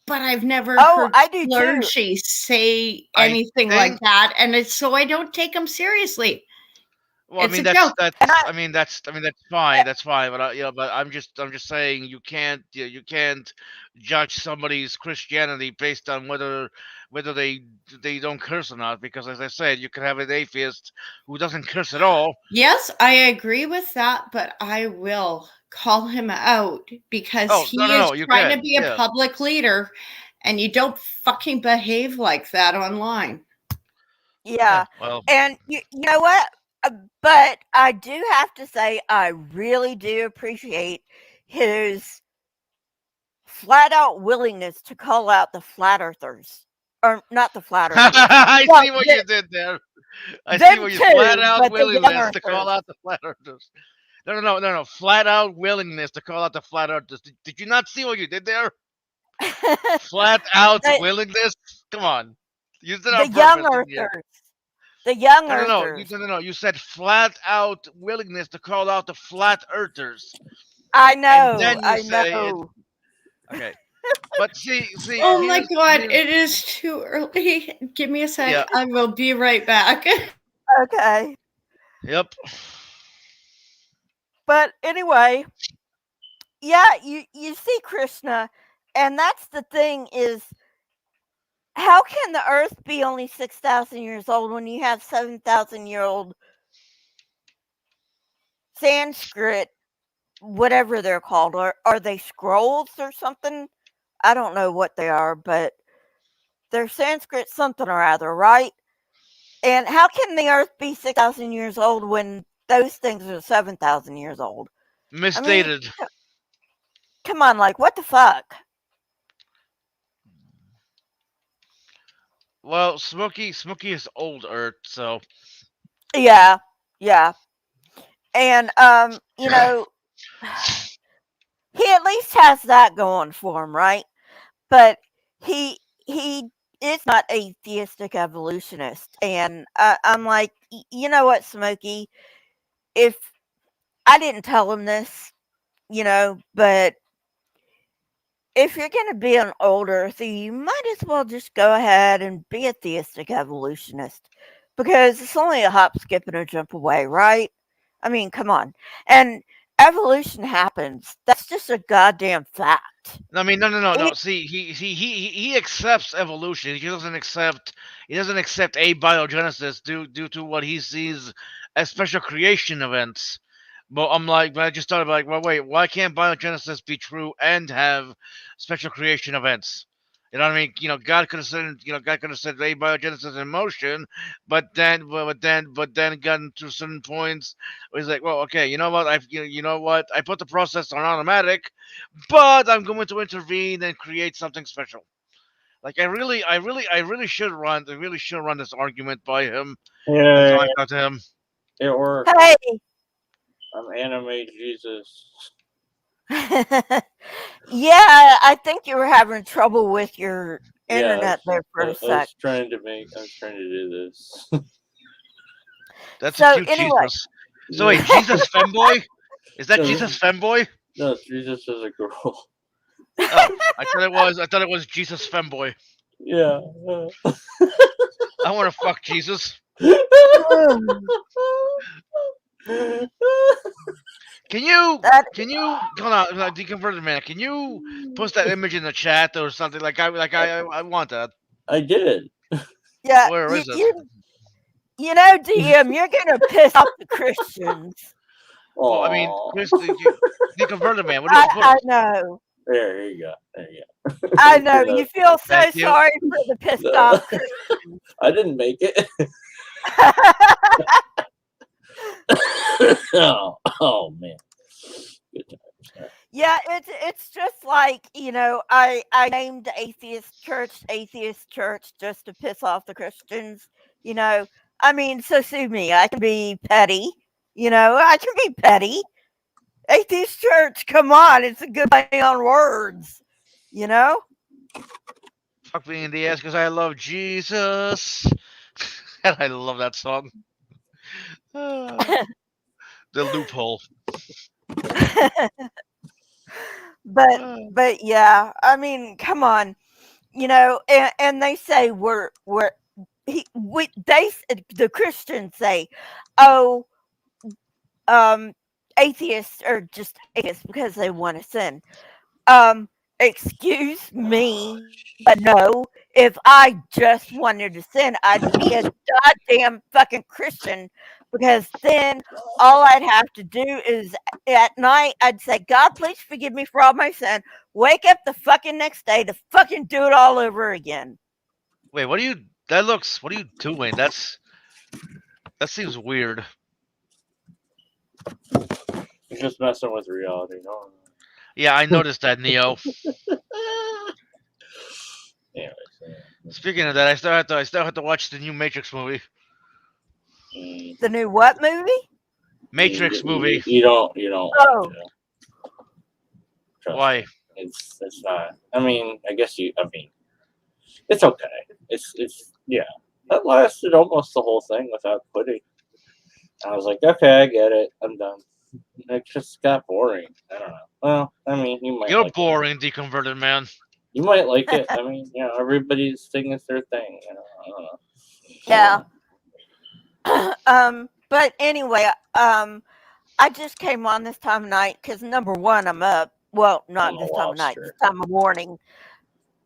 but I've never Oh, heard I do too. clergy say I anything like think. that. And it's so I don't take him seriously. Well, I It's mean a joke. And I, I mean that's fine. That's fine. But but I'm just saying you can't judge somebody's Christianity based on whether they don't curse or not. Because as I said, you could have an atheist who doesn't curse at all. Yes, I agree with that, but I will call him out because Oh, no, he no, is no, you trying to can. be a Yeah. public leader, and you don't fucking behave like that online. Yeah. yeah, Well, and you know what? But I do have to say, I really do appreciate his flat out willingness to call out the flat earthers, or not the flat earthers. I Well, see what you did there. I see them what you flat too, out but the young willingness to call earthers. out the flat earthers. No. Flat out willingness to call out the flat earthers. Did you not see what you did there? Flat out the, willingness. Come on, you did it the on young purpose, didn't you? earthers. The young No, earthers. no. You said flat out willingness to call out the flat earthers, and then you I say it. know. Okay, but see, Oh my god, here's it is too early. Give me a yeah, sec. I will be right back. Okay. yep. But anyway, yeah, you see Krishna, and that's the thing is, how can the earth be only 6,000 years old when you have 7,000-year-old Sanskrit, whatever they're called? Are they scrolls or something? I don't know what they are, but they're Sanskrit something or other, right? And how can the earth be 6,000 years old when those things are 7,000 years old? I mean, Misstated. come on, like, what the fuck? Well, Smokey is old Earth, so Yeah, yeah. And, he at least has that going for him, right? But he is not a theistic evolutionist, and I'm like, you know what, Smokey? If I didn't tell him this, but if you're going to be an old earthy, you might as well just go ahead and be a theistic evolutionist because it's only a hop, skip, and a jump away, right? I mean, come on. And evolution happens. That's just a goddamn fact. I mean, no. It, See, he accepts evolution. He doesn't accept abiogenesis due to what he sees as special creation events. But I just thought about like, well, wait, why can't biogenesis be true and have special creation events? You know what I mean? God could have said abiogenesis in motion, but then gotten to certain points where he's like, well, okay, you know what? You know what? I put the process on automatic, but I'm going to intervene and create something special. Like I really should run. I really should run this argument by him and Yeah, talk to him. it worked. Hey. I'm anime Jesus. Yeah, I think you were having trouble with your Yeah, internet there for a I sec. was trying to do this. That's a So cute anyway, Jesus. So wait, Jesus femboy? Is that No, Jesus femboy? no, Jesus is a girl. Oh, I thought it was. I thought it was Jesus femboy. Yeah. I want to fuck Jesus. Can you? that Can you? Hold on, deconverted man. Can you post that image in the chat or something? I want that. I did. yeah, Where you, is it? you you know, DM, you're gonna piss off the Christians. Well, I mean, Aww. Chris, deconverted man. What did you I post? know. There you go. There you go. I Thanks know. for You that. feel so Thank you. sorry for the pissed No, off Christians. I didn't make it. Oh man. Good times. Yeah, it's just like, I named Atheist Church just to piss off the Christians. You know, I mean, so sue me. I can be petty. I can be petty. Atheist Church, come on, it's a good play on words. You know? Fuck me in the ass because I love Jesus. And I love that song. Ah, the loophole. but Ah. but yeah, I mean, come on. And they say the Christians say, oh, um, atheists are just atheists because they want to sin. Um, excuse me, but no. If I just wanted to sin, I'd be a goddamn fucking Christian because then all I'd have to do is at night I'd say, God, please forgive me for all my sin. Wake up the fucking next day to fucking do it all over again. Wait, what are you? That looks. What are you doing? That seems weird. You're just messing with reality. No. Yeah, I noticed that, Neo. Anyways, Speaking of that, I still have to watch the new Matrix movie. The new what movie? Matrix movie. You don't want Oh, to. Trust Why? me. It's not. I mean, I guess you. I mean, it's okay. It's yeah. That lasted almost the whole thing without quitting. I was like, okay, I get it. I'm done. It just got boring. I don't know. Well, I mean, you might You're like it. boring, deconverted man. You might like it. I mean, everybody's thing is their thing. I don't know. yeah. But anyway, I just came on this time of night because number one, I'm up. Well, I'm not a this time of night, this lobster. time of morning.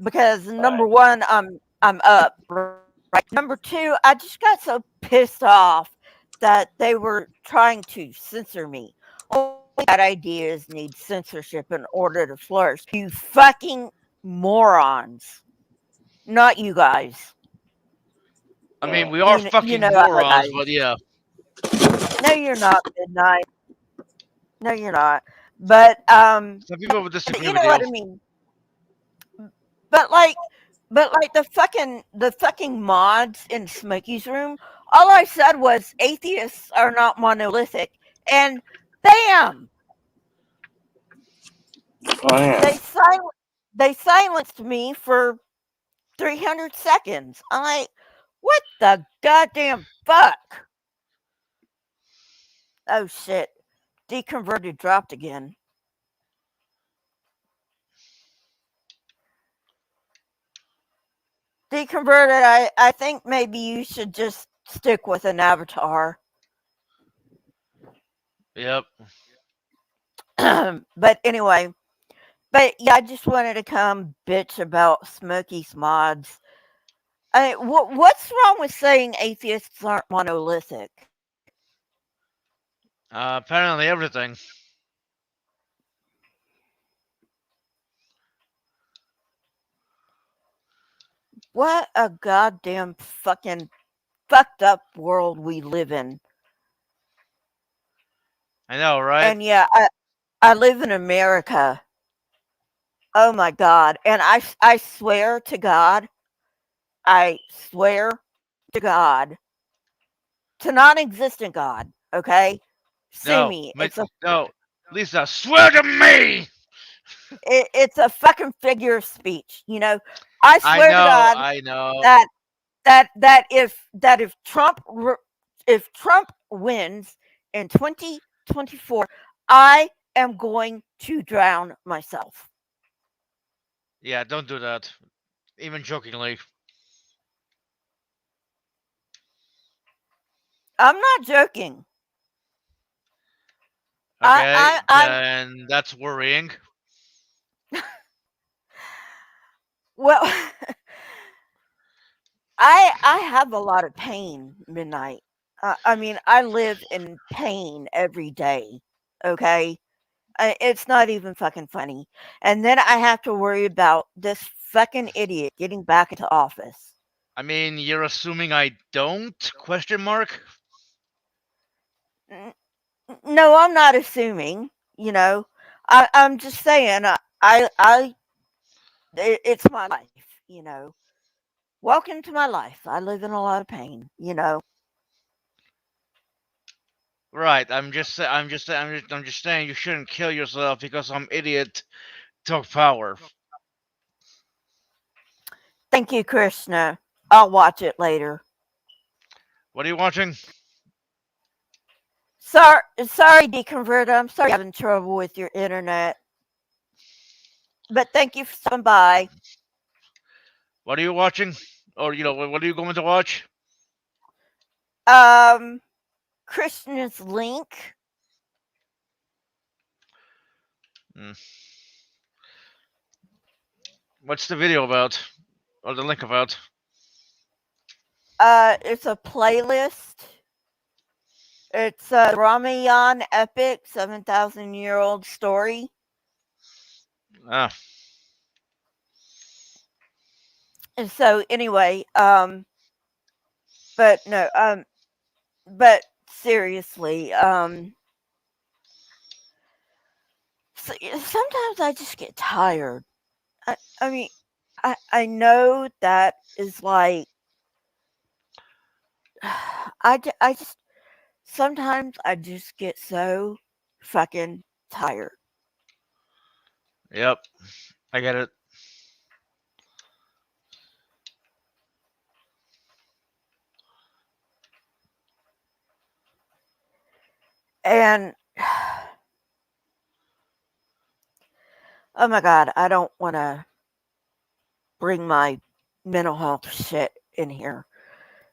Because Bye. number one, I'm up. Right. Number two, I just got so pissed off that they were trying to censor me. Only bad ideas need censorship in order to flourish. You fucking morons. Not you guys. I mean, Oh, we are You fucking know how morons, guys. but yeah. No, you're not, Midnight. No, you're not. But Some people would disagree you with know you. what I mean. But like the fucking mods in Smokey's room, all I said was atheists are not monolithic, and bam, oh yeah. they silenced me for 300 seconds. I'm like, what the goddamn fuck? Oh shit, deconverted dropped again. Deconverted, I think maybe you should just stick with an avatar. Yep. But anyway, but yeah, I just wanted to come bitch about Smokey's mods. What's wrong with saying atheists aren't monolithic? Apparently everything. What a goddamn fucking fucked up world we live in. I know, right? And yeah, I live in America. Oh my God. And I swear to God, I swear to God, to non existent God, okay? Sue No, me. no, Lisa, swear to me. It's a fucking figure of speech, you know? I I swear to know, God I know. that if Trump wins in 2024, I am going to drown myself. Yeah, don't do that. Even jokingly. I'm not joking. Okay, I'm then that's worrying. well. I have a lot of pain, Midnight. I mean, I live in pain every day. Okay, it's not even fucking funny. And then I have to worry about this fucking idiot getting back into office. I mean, you're assuming I don't? Question mark. N- No, I'm not assuming. You know, I'm just saying. It's my life. You know, welcome to my life. I live in a lot of pain. You know. Right. I'm just saying you shouldn't kill yourself because some idiot took power. Thank you, Krishna. I'll watch it later. What are you watching? Sorry, deconverter. I'm sorry you're having trouble with your internet. But thank you for stopping by. What are you watching? Or what are you going to watch? Um, Krishna's link. Hmm. What's the video about? Or the link about? It's a playlist. It's a Ramayan epic, 7,000-year-old story. Ah, And so anyway, but no, but seriously, sometimes I just get tired. I mean, I know that is like I just sometimes I just get so fucking tired. yep. I get it. And oh my god, I don't want to bring my mental health shit in here.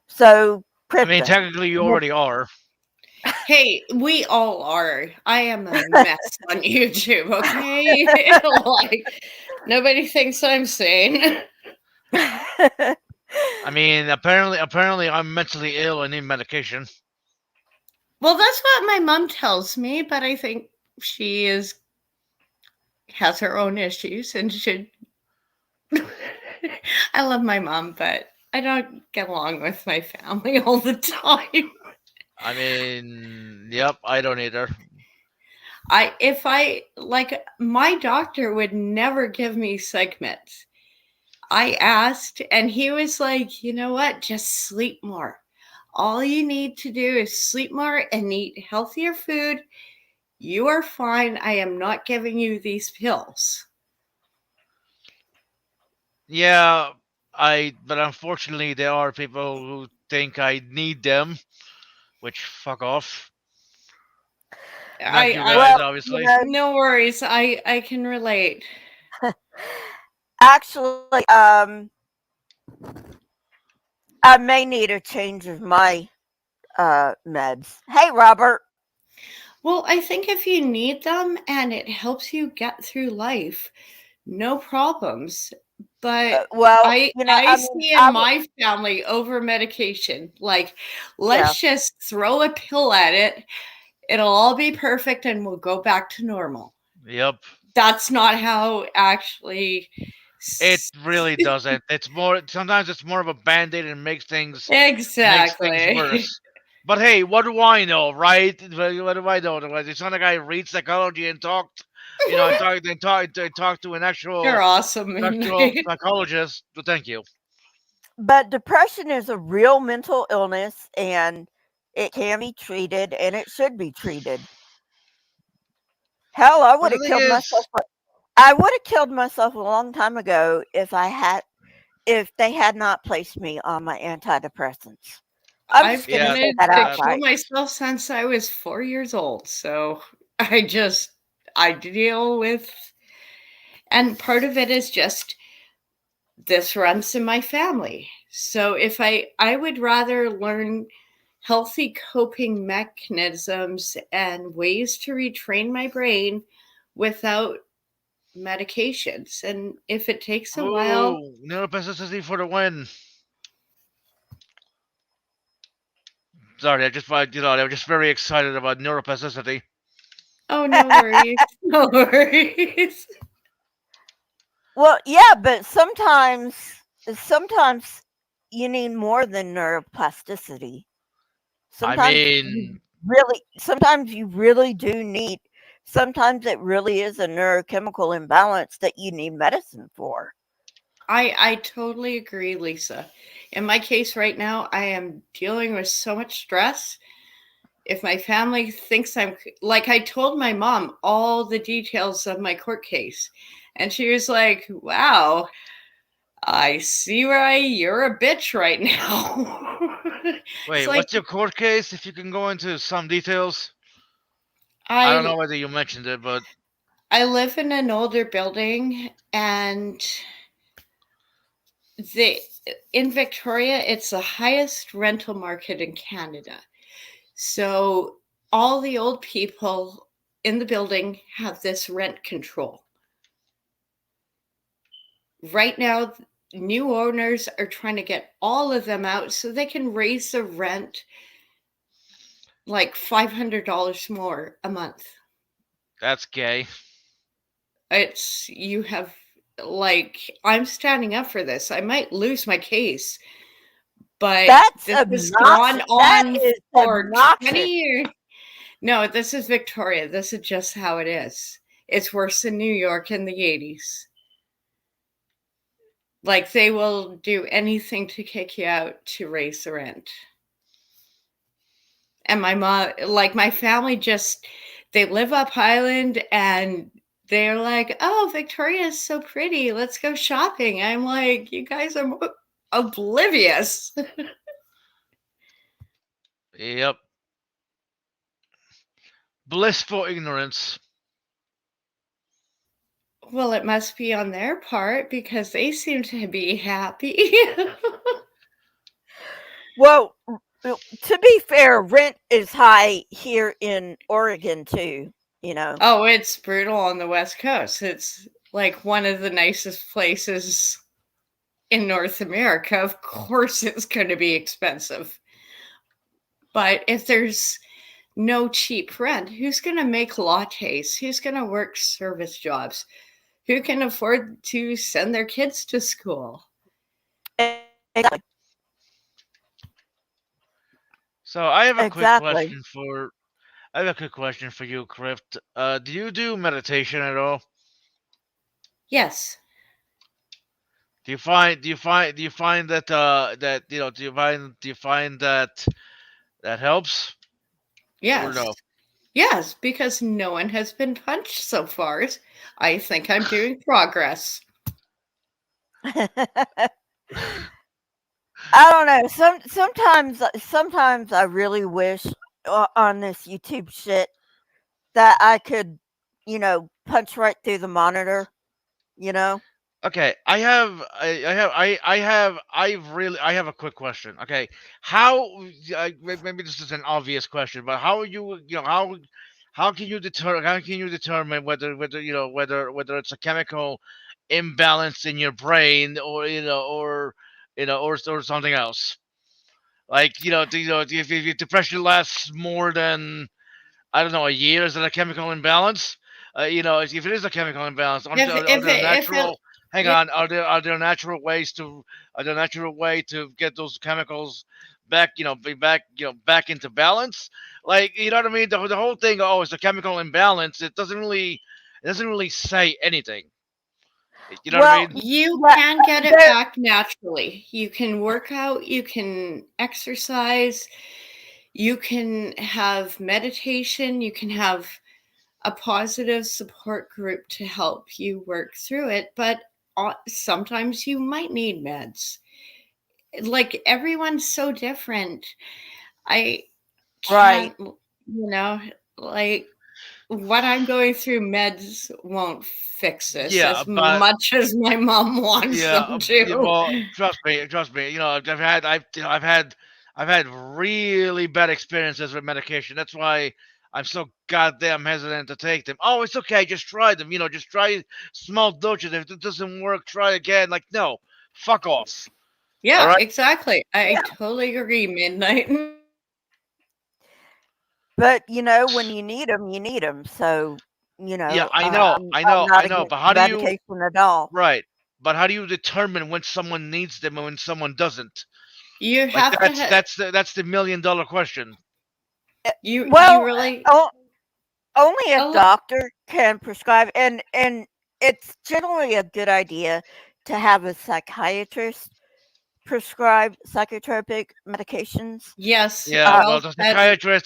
So, I mean, Crypto. technically, you already are. Hey, we all are. I am a mess on YouTube, okay? Like, nobody thinks I'm sane. I mean, apparently, I'm mentally ill and need medication. Well, that's what my mom tells me, but I think she has her own issues and should. I love my mom, but I don't get along with my family all the time. I mean, yep, I don't either. If I like, my doctor would never give me psych meds. I asked, and he was like, you know what? Just sleep more. All you need to do is sleep more and eat healthier food. You are fine. I am not giving you these pills. Yeah, but unfortunately, there are people who think I need them, which fuck off. Not you I guys, well, you obviously. know, no worries. I can relate. actually, I may need a change of my meds. Hey, Robert. Well, I think if you need them and it helps you get through life, no problems. But Well, I I mean, see in my family over medication. Like, yeah. let's just throw a pill at it. It'll all be perfect and we'll go back to normal. Yep. That's not how actually. It really doesn't. It's more. Sometimes it's more of a band-aid and makes things Exactly. worse. But hey, what do I know, right? What do I know? Did some guy read psychology and talked? I talked to an You're actual awesome, actual Midnight. psychologist. But thank you. But depression is a real mental illness and it can be treated and it should be treated. Hell, I But would the have thing killed myself. is, I would have killed myself a long time ago if they had not placed me on my antidepressants. I'm just I've gonna yeah, say wanted that to that kill outright. myself since I was 4 years old. So I just, I deal with, and part of it is just this runs in my family. So if I would rather learn healthy coping mechanisms and ways to retrain my brain without medications. And if it takes a while, ooh, neuroplasticity for the win. Sorry, I was just very excited about neuroplasticity. oh, no worries. No worries. Well, yeah, but sometimes you need more than neuroplasticity. I Sometimes mean, sometimes you really do need sometimes it really is a neurochemical imbalance that you need medicine for. I totally agree, Lisa. In my case right now, I am dealing with so much stress. If my family thinks I'm like, I told my mom all the details of my court case, and she was like, "Wow, I see why you're a bitch right now." It's wait, like what's your court case? If you can go into some details. I don't I know whether you mentioned it, but I live in an older building, and the in Victoria, it's the highest rental market in Canada. So all the old people in the building have this rent control. Right now, new owners are trying to get all of them out so they can raise the rent like $500 more a month. that's gay. It's you have like I'm standing up for this. I might lose my case, but That's this has gone obnoxious. That on is for 20 obnoxious. years. No, this is Victoria. This is just how it is. It's worse than New York in the 80s. Like they will do anything to kick you out to raise the rent. And my mom, like my family just, they live up Highland and they're like, oh, Victoria is so pretty. Let's go shopping. I'm like, you guys are oblivious. Yep, blissful ignorance. Well, it must be on their part because they seem to be happy. Well, to be fair, rent is high here in Oregon too, you know. Oh, it's brutal on the West Coast. It's like one of the nicest places in North America. Of course, it's going to be expensive. But if there's no cheap rent, who's going to make lattes? Who's going to work service jobs? Who can afford to send their kids to school? Exactly. So I have a quick Exactly. question for I have a quick question for you, Crift. Do you do meditation at all? Yes, Do you find that do you find that helps or yes, no? yes, because no one has been punched so far. I think I'm doing progress. I don't know. Sometimes I really wish on this YouTube shit that I could, punch right through the monitor. You know. Okay, I have a quick question. Okay, maybe this is an obvious question, but how can you determine whether it's a chemical imbalance in your brain or something else? Like if your depression lasts more than I don't know a year, is it a chemical imbalance? If it is a chemical imbalance, are there If it, natural? Hang yeah, on, are there natural ways to are there natural way to get those chemicals back? Back into balance. Like you know what I mean? The whole thing. Oh, it's a chemical imbalance. It doesn't really. It doesn't really say anything. You know what I Well, mean? You yeah, can get it there, back naturally. You can work out, you can exercise, you can have meditation, you can have a positive support group to help you work through it, but sometimes you might need meds. Like everyone's so different. I right. can't, like what I'm going through, meds won't fix this Yeah, as but much as my mom wants yeah, them yeah, to. well, trust me. You know, I've had really bad experiences with medication. That's why I'm so goddamn hesitant to take them. Oh, it's okay, just try them. You know, just try small doses. If it doesn't work, try again. Like, no, fuck off. All Yeah, right. exactly. I Yeah. totally agree, Midnight. But when you need them, you need them. So, Yeah, I'm I not know. against But how do you medication at all. right? But how do you determine when someone needs them and when someone doesn't? You Like have to that's the $1 million question. you Well, really only a a lo- doctor can prescribe, and it's generally a good idea to have a psychiatrist prescribe psychotropic medications. yes, Yeah, Uh, well, the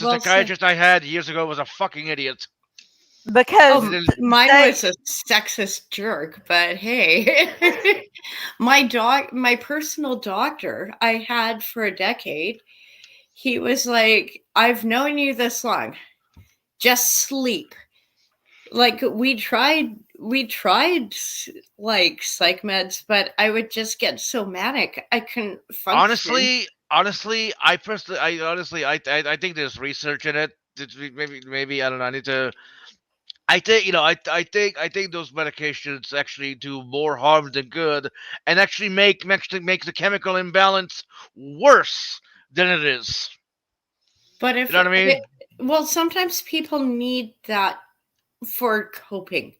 well said. psychiatrist I had years ago was a fucking idiot. because He Oh, didn't. mine they was a sexist jerk, but hey. My personal doctor I had for a decade, he was like, "I've known you this long. Just sleep." Like we tried like psych meds, but I would just get so manic I couldn't function. I think there's research in it. Maybe I don't know. I need to. I think those medications actually do more harm than good, and actually make the chemical imbalance worse than it is. But You if know what I it, mean? well, sometimes people need that for coping.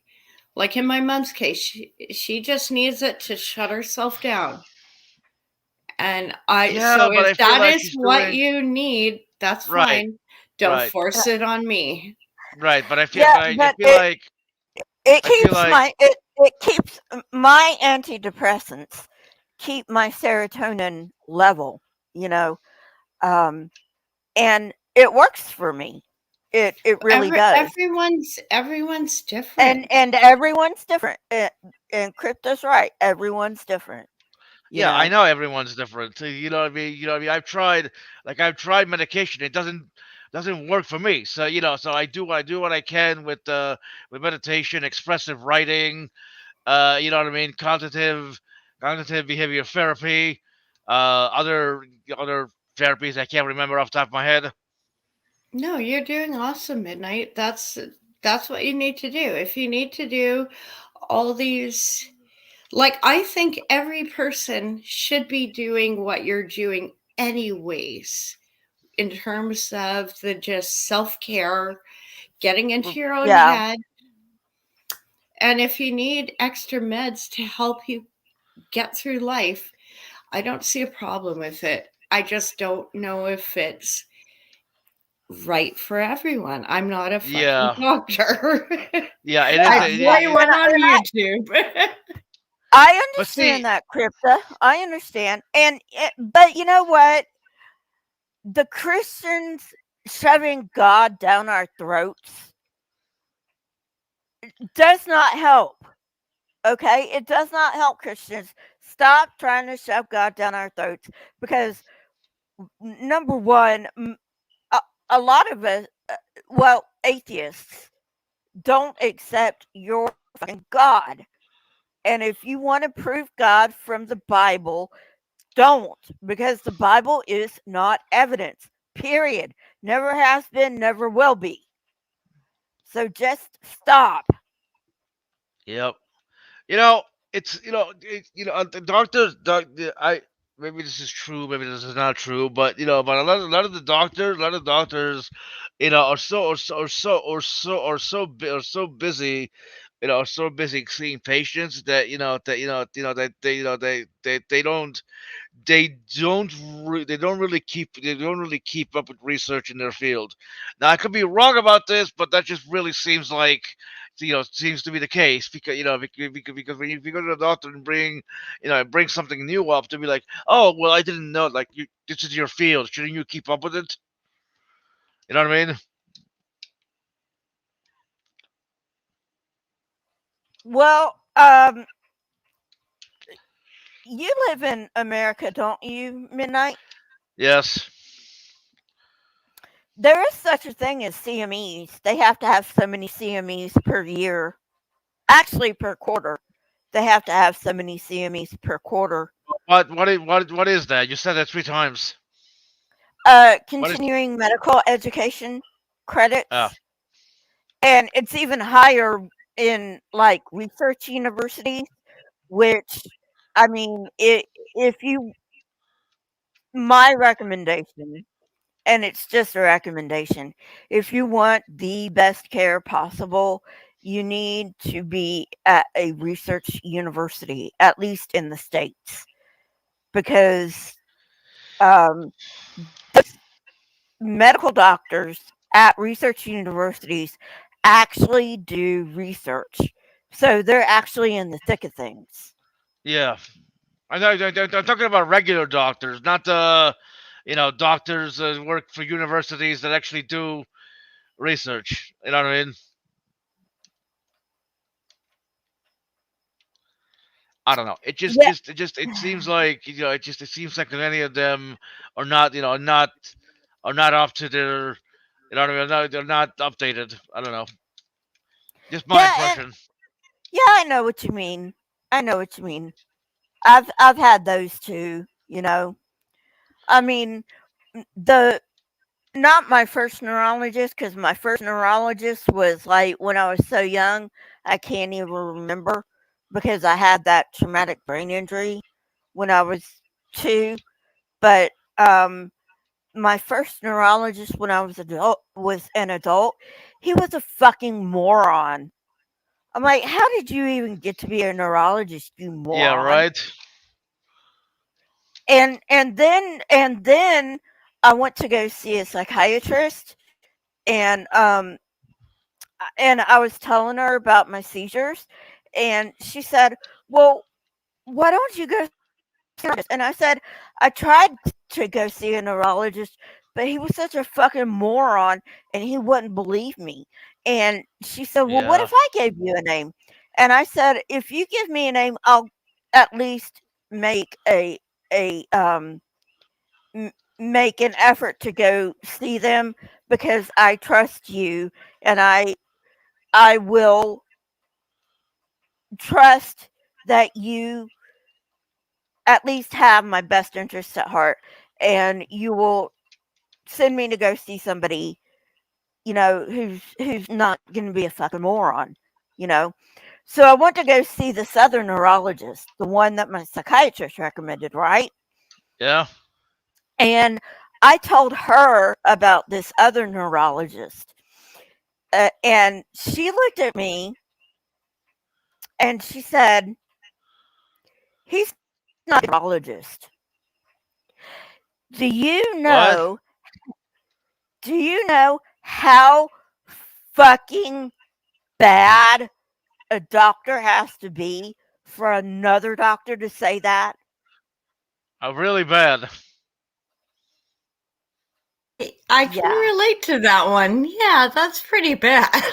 Like in my mom's case, she just needs it to shut herself down. And Yeah, so but if I feel that like is she's what doing you need, that's right, fine. Don't right, force it on me. right. yeah, I but feel like it I feel keeps like my antidepressants keep my serotonin level, you know, um, and it works for me. It really does. Everyone's different. And everyone's different. And Crypto's right. Everyone's different. You yeah, I know. know everyone's different. You know what I mean? You know what I mean? I've tried medication. It doesn't work for me. So so I do what I can with meditation, expressive writing. You know what I mean? Cognitive behavior therapy. Other therapies I can't remember off the top of my head. No, you're doing awesome, Midnight. That's what you need to do. If you need to do all these, like, I think every person should be doing what you're doing anyways, in terms of the just self-care, getting into your own Yeah. head. And if you need extra meds to help you get through life, I don't see a problem with it. I just don't know if it's right for everyone. I'm not a fucking Yeah, doctor. yeah, it is. Yeah. I play one And on YouTube. I But understand see, that, Crypta. I understand. But you know what? The Christians shoving God down our throats does not help. Okay? It does not help Christians. Stop trying to shove God down our throats because number one, a, a lot of us, well, atheists don't accept your fucking God. And if you want to prove God from the Bible, don't, because the Bible is not evidence. Period. Never has been, never will be. So just stop. yep. You know, the doctors. I maybe this is true, maybe this is not true, but but a lot of the doctors, are so busy, are so busy seeing patients that they don't really keep up with research in their field. Now I could be wrong about this, but that just really seems like seems to be the case because because when you go to the doctor and bring something new up to be like, oh well, I didn't know, like, this is your field, shouldn't you keep up with it? You know what I mean? Well, you live in America, don't you, Midnight? Yes. There is such a thing as CMEs. They have to have so many CMEs per year. Actually, per quarter. They have to have so many CMEs per quarter. What is that? You said that 3 times. What is? Continuing medical education Ah, credits. And it's even higher in like research universities, which, I mean, if you, my recommendation, and it's just a recommendation, if you want the best care possible, you need to be at a research university, at least in the States, because um, medical doctors at research universities actually do research. So they're actually in the thick of things. yeah. I'm talking about regular doctors, not doctors that work for universities that actually do research. You know what I mean? I don't know. Yeah, It seems like it seems like many of them are not are not up to their, what I mean. They're not updated. I don't know. Just my yeah, and impression. yeah, I know what you mean. I know what you mean. I've had those too. I mean, the not my first neurologist, because my first neurologist was like when I was so young, I can't even remember because I had that traumatic brain injury when I was 2. But my first neurologist when I was an adult. He was a fucking moron. I'm like, how did you even get to be a neurologist, you Yeah. moron? Right. And then I went to go see a psychiatrist, and I was telling her about my seizures, and she said, "Well, why don't you go see a neurologist?" And I said, "I tried to go see a neurologist, but he was such a fucking moron, and he wouldn't believe me." And she said, "Well, what Yeah. if I gave you a name?" And I said, "If you give me a name, I'll at least make a m- make an effort to go see them because I trust you, and I will trust that you at least have my best interests at heart, and you will send me to go see somebody, who's not going to be a fucking moron, you know." So I went to go see this other neurologist, the one that my psychiatrist recommended, right? Yeah. And I told her about this other neurologist, and she looked at me and she said, "He's not a neurologist. Do you What? know do you know how fucking bad a doctor has to be for another doctor to say that?" Really bad. I can Yeah. relate to that one. Yeah, that's pretty bad.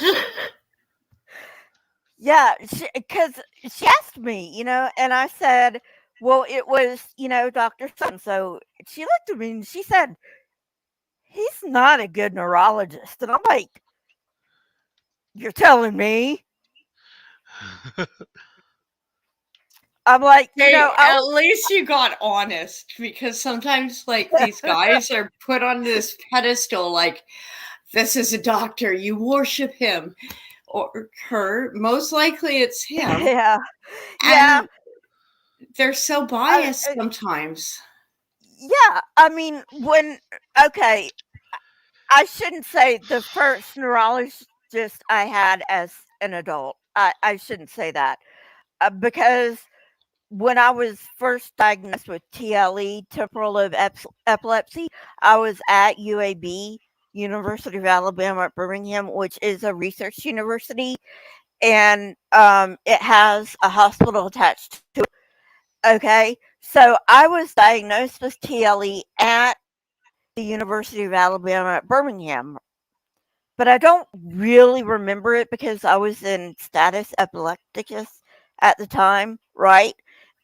Yeah, because she asked me, and I said, "Well, it was, Dr. So and so." She looked at me and she said, "He's not a good neurologist." And I'm like, "You're telling me?" I'm like, Hey, I at least you got honest, because sometimes, like, these guys are put on this pedestal, like, this is a doctor, you worship him or her. Most likely it's him. yeah, yeah, And they're so I, biased sometimes. yeah. I mean, okay, I shouldn't say the first neurologist I had as an adult. I shouldn't say that because when I was first diagnosed with TLE, temporal lobe epilepsy, I was at UAB, University of Alabama at Birmingham, which is a research university. and it has a hospital attached to it. Okay, so I was diagnosed with TLE at the University of Alabama at Birmingham, but I don't really remember it because I was in status epilepticus at the time, right?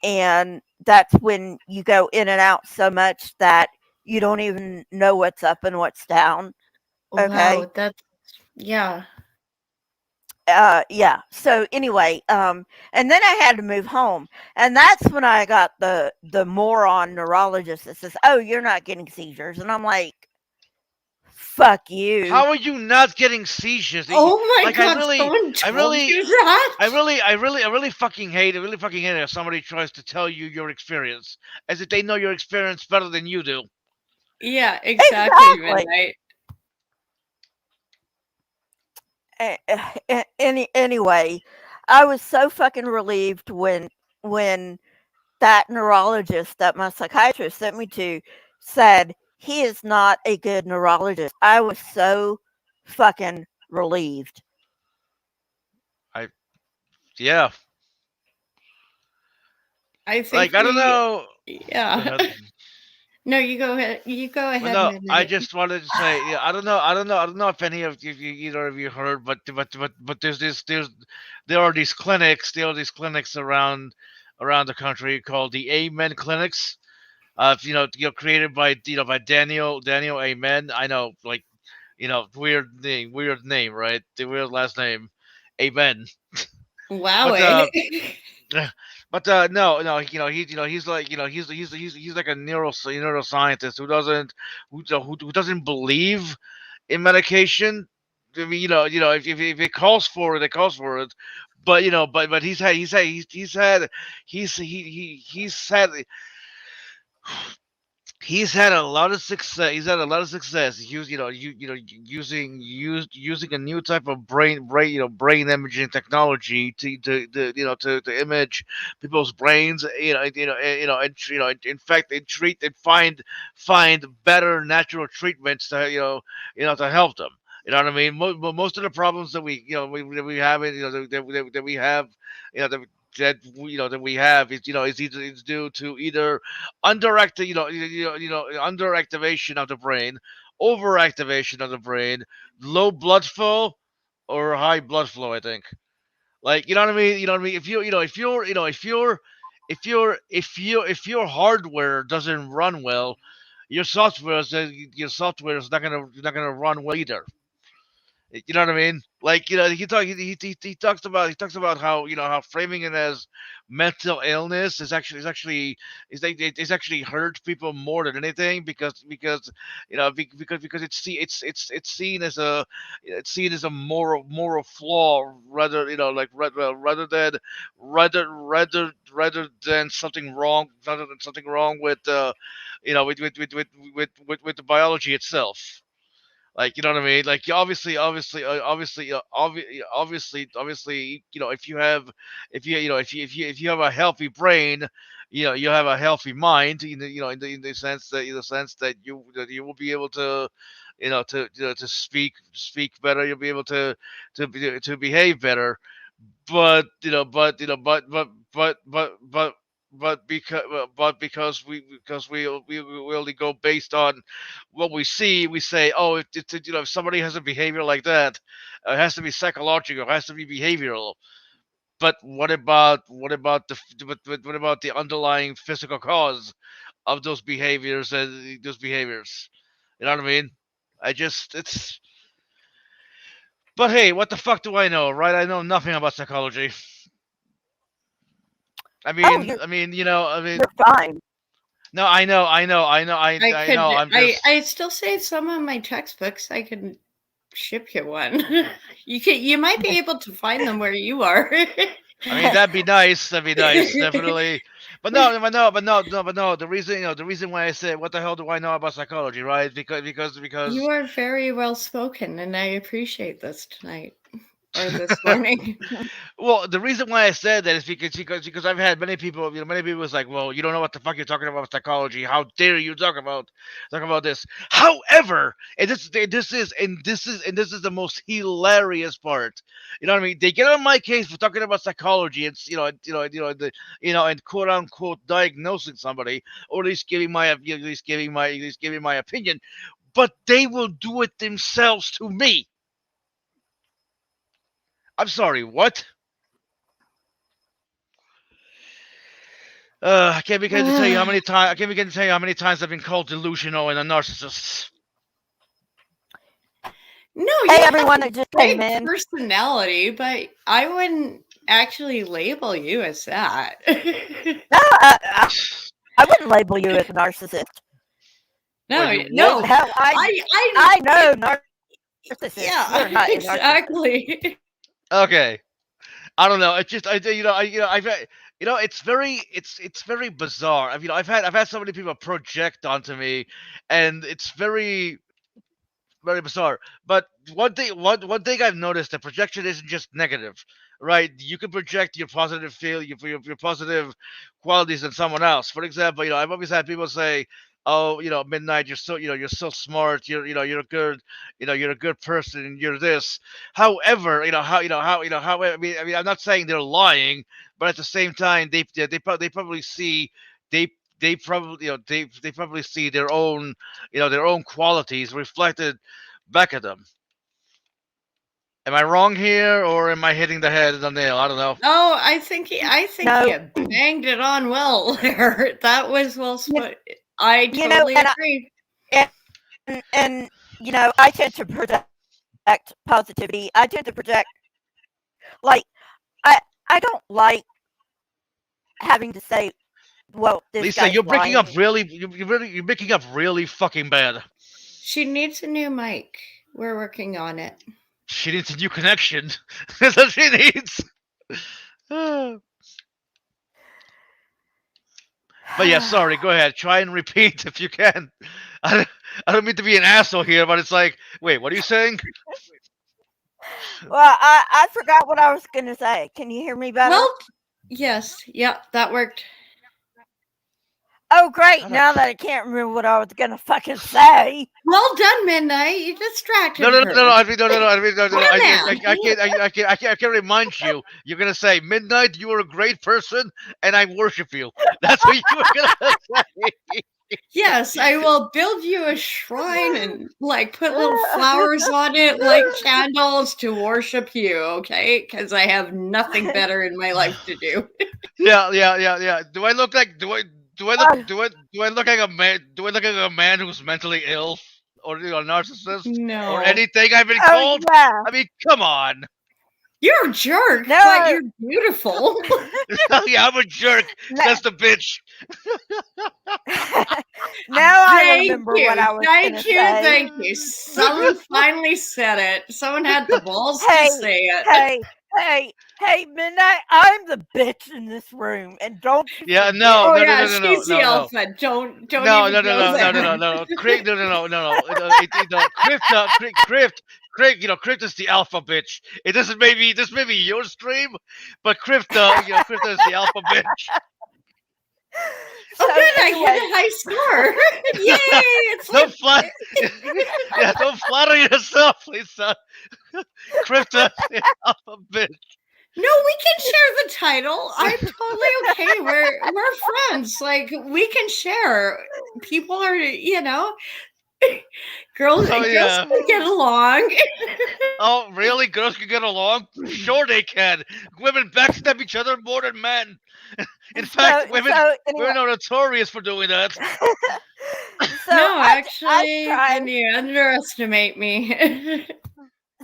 And that's when you go in and out so much that you don't even know what's up and what's down. Okay. Wow, that's yeah. Yeah. So anyway, and then I had to move home, and that's when I got the moron neurologist that says, "Oh, you're not getting seizures," and I'm like, "Fuck you." How are you not getting seizures? Oh my Like I god, really, someone I told really, you that? I really fucking hate it. Really fucking hate it if somebody tries to tell you your experience as if they know your experience better than you do. Yeah, exactly, Exactly. Midnight. Anyway, I was so fucking relieved when that neurologist that my psychiatrist sent me to said he is not a good neurologist. I was so fucking relieved. I Yeah, I like think I don't we know. Go yeah. ahead. No, you go ahead. You go Well, ahead, no, I Midnight. just wanted to say, yeah, I don't know if any of you, either of you heard, but there are these clinics, around the country called the Amen clinics. Created by by Daniel Amen. I know, like, weird name, right? The weird last name, Amen. Wow, But eh? no, he's like, he's like a neuroscientist who doesn't believe in medication. I mean, if it calls for it, it calls for it. But he's had he's had a lot of success. He's had a lot of success. Using a new type of brain imaging technology to image people's brains. In fact, they treat and find better natural treatments to to help them. You know what I mean? Most of the problems that we have, that we have, you know, that that we have is due to either underactivation of the brain, overactivation of the brain, low blood flow, or high blood flow. I think, like, you know what I mean. You know what I mean. If your hardware doesn't run well, your software is not gonna run well either. You know what I mean? Like, he talks about how, how framing it as mental illness is actually hurt people more than anything, because because it's seen as a moral flaw, rather, rather than something wrong with with the biology itself. Like, you know what I mean? Like, obviously, if you have a healthy brain, you have a healthy mind. In the sense that you will be able to, to speak better. You'll be able to behave better. But you know but you know but because we only go based on what we see. We say, oh, if somebody has a behavior like that, it has to be psychological, it has to be behavioral. But what about the underlying physical cause of those behaviors? You know what I mean? I just it's But hey, what the fuck do I know, right? I know nothing about psychology. I Oh, mean, you're I mean, you know, I mean, you're fine. no, I I could know. I'm just, I still save some of my textbooks. I could ship you one. You might be able to find them where you are. I mean, that'd be nice. That'd be nice, definitely. But no, but no, but no, no, but no. The reason why I say, what the hell do I know about psychology, right? You Because are very well spoken, and I appreciate this tonight. or this morning. Well, the reason why I said that is because I've had many people, many people was like, well, you don't know what the fuck you're talking about with psychology. How dare you talk about this? However, and this is the most hilarious part. You know what I mean? They get on my case for talking about psychology. It's and quote unquote diagnosing somebody, or at least at least giving my opinion. But they will do it themselves to me. I'm sorry, what? I can't begin to tell you how many times. I can't begin to tell you how many times I've been called delusional and a narcissist. No, Hey, you have everyone a that just big came in. personality, but I wouldn't actually label you as that. No, I wouldn't label you as a narcissist. No, Well, you no, won't. Hell, I know narcissists. yeah, You're not a narcissist. exactly. Okay, I don't know. It's just it's very bizarre. I've had so many people project onto me, and it's very bizarre. But one thing I've noticed, that projection isn't just negative, right? You can project your positive your positive qualities on someone else. For example, I've always had people say, "Oh, Midnight, you're so smart. You're a good, you're a good person. And you're this." However, I'm not saying they're lying, but at the same time, they probably see they probably they probably see their own qualities reflected back at them. Am I wrong here, or am I hitting the head on the nail? I don't know. Oh, I think No. you banged it on well there. That was well spoken. I You know, totally and agree. I tend to project positivity. I tend to project like I don't like having to say, well, this Lisa, guy's you're breaking up lying. really. You're breaking up really fucking bad. She needs a new mic. We're working on it. She needs a new connection. That's what she needs. But yeah, sorry. Go ahead. Try and repeat if you can. I don't mean to be an asshole here, but it's like, wait, what are you saying? Well, I forgot what I was going to say. Can you hear me better? Well, yes, yep, that worked. Oh, great. How Now that I can't remember what I was going to fucking say. Well done, Midnight. You distracted No. her. I mean, no. What a man. I can't remind you. You're gonna say, Midnight, you are a great person, and I worship you. That's what you were gonna say. Yes, I will build you a shrine and put little flowers on it like candles to worship you, okay? Because I have nothing better in my life to do. Yeah. Do I look like do I look like a man? Do I look like a man who's mentally ill, or a narcissist, No. or anything I've been Oh, called? yeah. I mean, come on. You're a jerk, No. but you're beautiful. Yeah, I'm a jerk. No. That's the bitch. Now I Thank remember you. what I was going to say. Thank you. Someone finally said it. Someone had the balls to say it. Hey, Midnight, I'm the bitch in this room, and don't you Yeah, forget. Oh no, yeah, she's the no. alpha. Don't No, even go there. Crypt, no. Crypt is the alpha bitch. This may be your stream, but Crypt is the alpha bitch. Oh, So good! anyway, I hit a high score. Yay! It's Don't flatter yourself, Lisa. Crypt is the alpha bitch. No, we can share the title. I'm totally okay. We're friends. We can share. People are, girls yeah. can get along. Oh, really? Girls can get along? Sure they can. Women backstab each other more than men. In fact, women are notorious for doing that. No, actually, can you underestimate me?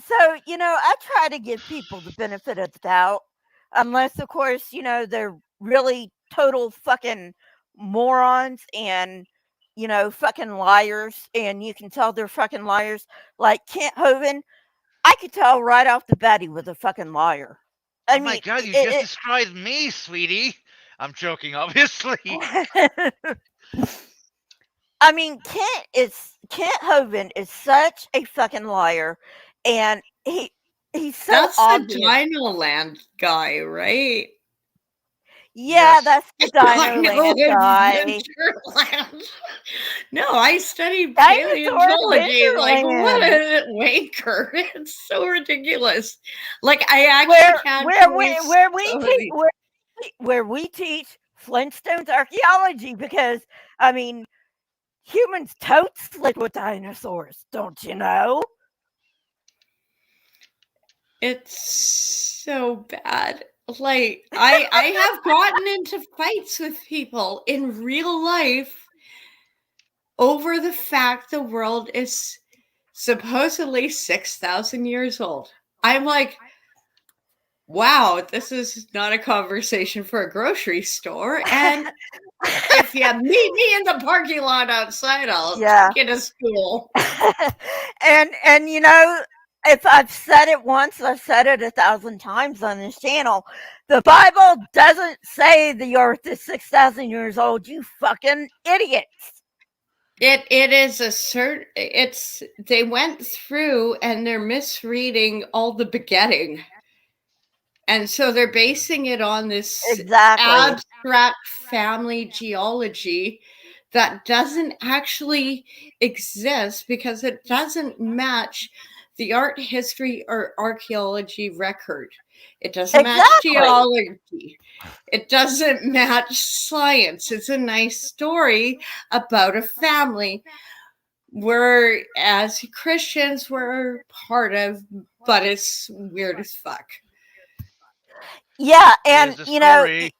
So, I try to give people the benefit of the doubt, unless, of course, they're really total fucking morons and, fucking liars, and you can tell they're fucking liars. Like Kent Hovind, I could tell right off the bat he was a fucking liar. I Oh my mean, god, you just described me, sweetie. I'm joking, obviously. I mean, Kent Hovind is such a fucking liar, and He's so That's the obvious. Dino Land guy, right? Yeah, Yes. that's the Dino Dino Land guy. Adventureland. No, I studied Dinosaur paleontology. Like, what Adventureland. a wanker! It's so ridiculous. Like, I actually Where can't where we believe where we some of teach these. where we teach Flintstones archaeology because I mean humans totes lived with dinosaurs, don't you know? It's so bad. Like, I have gotten into fights with people in real life over the fact the world is supposedly 6,000 years old. I'm like, wow, this is not a conversation for a grocery store. And if you meet me in the parking lot outside, I'll Yeah. take you to school. and you know, if I've said it once, I've said it 1,000 times on this channel. The Bible doesn't say the earth is 6,000 years old, you fucking idiots. It is a certain. It's they went through and they're misreading all the begetting, and so they're basing it on this Exactly. abstract family geology that doesn't actually exist because it doesn't match the art history or archaeology record. It doesn't match Exactly. geology. It doesn't match science. It's a nice story about a family we're as Christians we're part of, but it's weird as fuck. Yeah, Here's and the you know, story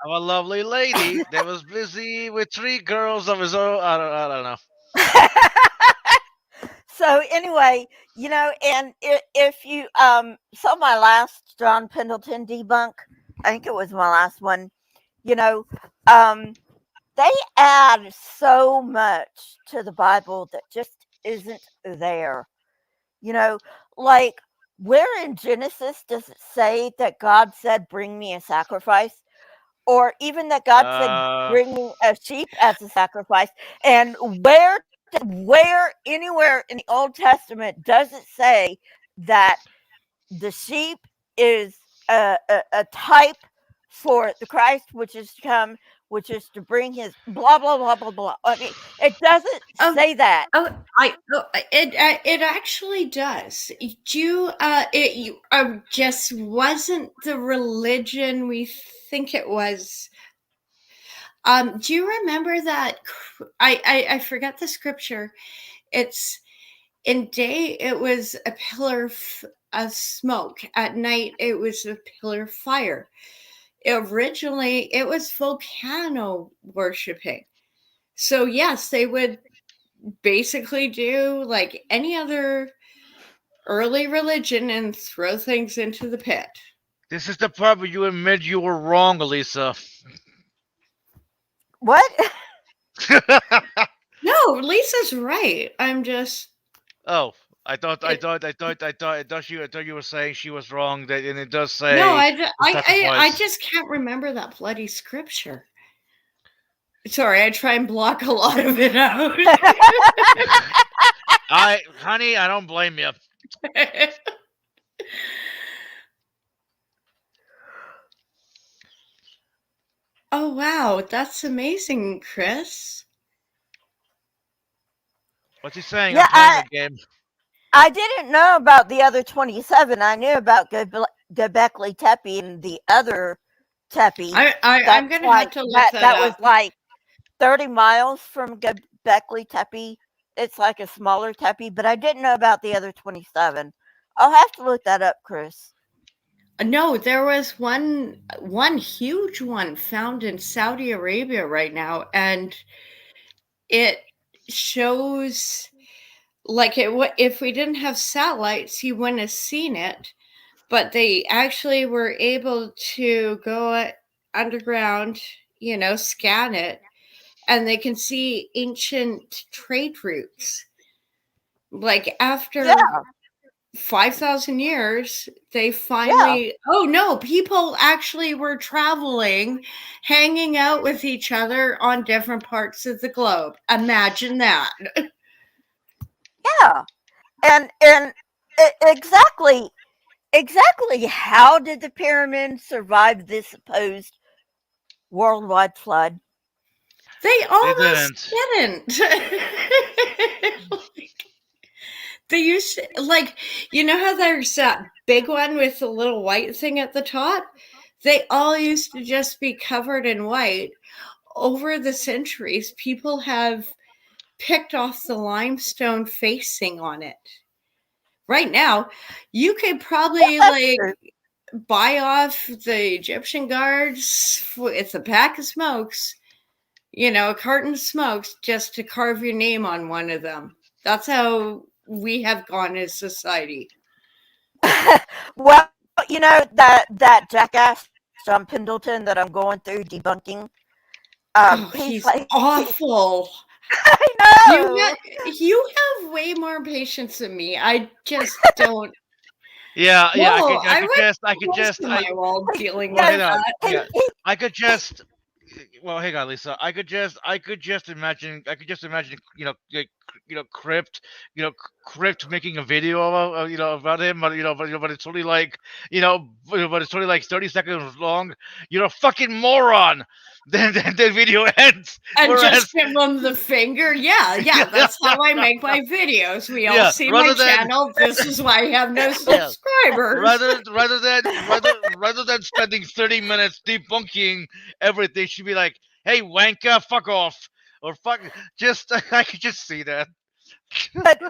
of a lovely lady that was busy with three girls of his own. I don't know. so anyway, you know, and if you saw my last John Pendleton debunk, I think it was my last one, you know, um they add so much to the Bible that just isn't there. You know, like where in Genesis does it say that God said, "Bring me a sacrifice," or even that God said, Uh, "Bring me a sheep as a sacrifice"? And where anywhere in the Old Testament does it say that the sheep is a type for the Christ, which is to come, which is to bring his blah blah blah blah blah. I mean, it doesn't Oh, say that. it actually does. You just wasn't the religion we think it was. Do you remember that? I forget the scripture. It's in day it was a pillar of smoke. At night it was a pillar of fire. Originally it was volcano worshiping. So yes, they would basically do like any other early religion and throw things into the pit. this is the part where you admit you were wrong, Elisa. What? No, Lisa's right. I'm just Oh, I thought, I it, thought, I thought, I thought, I thought you were saying she was wrong. That and it does no, say the I sacrifice. just can't remember that bloody scripture. Sorry, I try and block a lot of it out. Honey, I don't blame you. Oh wow, that's amazing, Chris. What's he saying? Yeah, I'm playing the game. I didn't know about the other 27. I knew about Göbekli Tepe and the other Tepe. I'm That's gonna have like to look that that was up. like 30 miles from Göbekli Tepe. It's like a smaller Tepe, but I didn't know about the other 27. I'll have to look that up, Chris. No, there was one huge one found in Saudi Arabia right now, and it shows like if we didn't have satellites, you wouldn't have seen it. But they actually were able to go underground, scan it, and they can see ancient trade routes. Like Yeah, after 5,000 years, they yeah, finally, oh no, people actually were traveling, hanging out with each other on different parts of the globe. Imagine that. yeah. And exactly. exactly how did the pyramids survive this supposed worldwide flood? They They almost didn't. didn't. They used to, like, you know how there's that big one with the little white thing at the top? They all used to just be covered in white. Over the centuries, people have picked off the limestone facing on it. Right now, you could probably That's like true. buy off the Egyptian guards with a pack of smokes, a carton of smokes, just to carve your name on one of them. That's how we have gone as society. Well, that jackass John Pendleton that I'm going through debunking. Oh, He's he's like, awful. I You know. you have way more patience than me. I just don't. Yeah. I Whoa, could, I I could went just, I could close just, to I. my wall He dealing Well, with hang goes, on. that. Yeah, he I could just. Well, hang on, Lisa. I could just imagine. I could just imagine. Crypt. Crypt making a video about him, but it's only like, but it's only like 30 seconds long. You're a fucking moron. Then the video ends. And just Whereas, give them the finger. Yeah, that's how I make my videos. We all yeah, see my rather than channel. This is why I have no yeah, subscribers. rather than spending 30 minutes debunking everything, she'd be like, "Hey, wanker, fuck off," or "fuck." Just I could just see that. but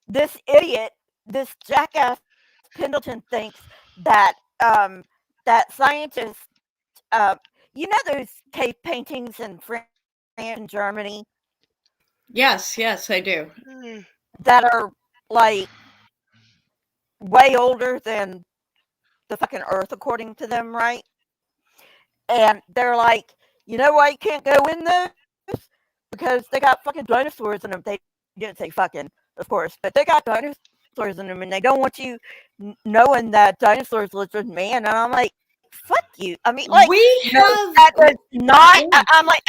this idiot, this jackass Pendleton thinks that that scientists, uh, those cave paintings in France and Germany Yes, I do. that are like way older than the fucking Earth, according to them, right? And they're like, you know why you can't go in those? Because they got fucking dinosaurs in them. They didn't say fucking, of course, but they got dinosaurs in them, and they don't want you knowing that dinosaurs lived with man. And I'm like, fuck you. I mean, like, We no, have. that does not. Oh, I'm like,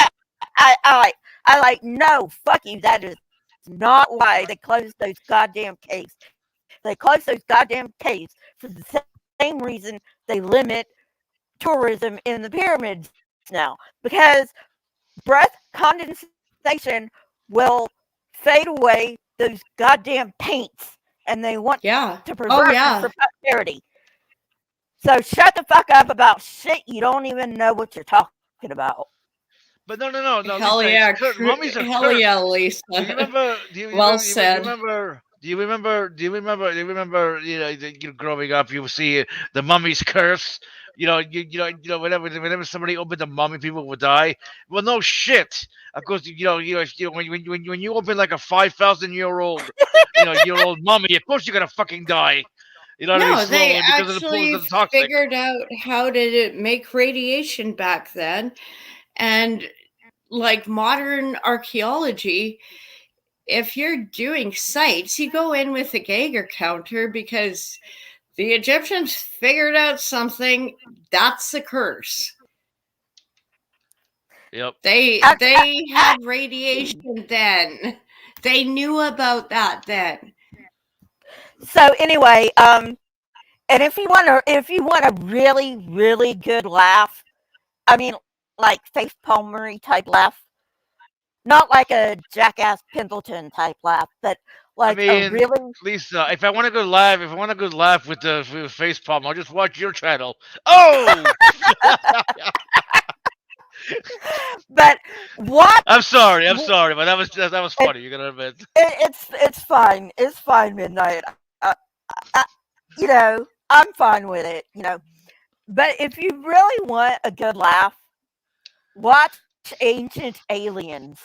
I like, no, fuck you. That is not why they closed those goddamn caves. They closed those goddamn caves for the same reason they limit tourism in the pyramids now, because breath condensation will fade away those goddamn paints, and they want to yeah. preserve them Oh, for yeah. posterity. So shut the fuck up about shit you don't even know what you're talking about. But no, Hell Lisa, it's yeah. mummies are Hell yeah, cursed. Lisa. Do you remember? Do you, you, Well remember- you said. remember? Do you remember? Do you remember? Do you remember? Growing up, you would see the mummy's curse. Whenever somebody opened a mummy, people would die. Well, no shit. Of course, when you open like a 5,000-year-old mummy, of course you're gonna fucking die. You know what I mean? No, they Slowly because of the poison actually of the toxic. figured out how to make radiation back then. And like modern archaeology, if you're doing sites, you go in with a Geiger counter because the Egyptians figured out something. That's the curse. Yep. They had radiation then. They knew about that then. So anyway, and if you want a really really good laugh, I mean, like face palmery type laugh, not like a jackass Pendleton type laugh, but I like a mean, really. Lisa, if I want to go live with the face palm, I'll just watch your channel. Oh, But what? I'm sorry, but that was It, funny. You gotta admit. it's fine. It's fine, Midnight. I, I'm fine with it. But if you really want a good laugh, watch Ancient Aliens.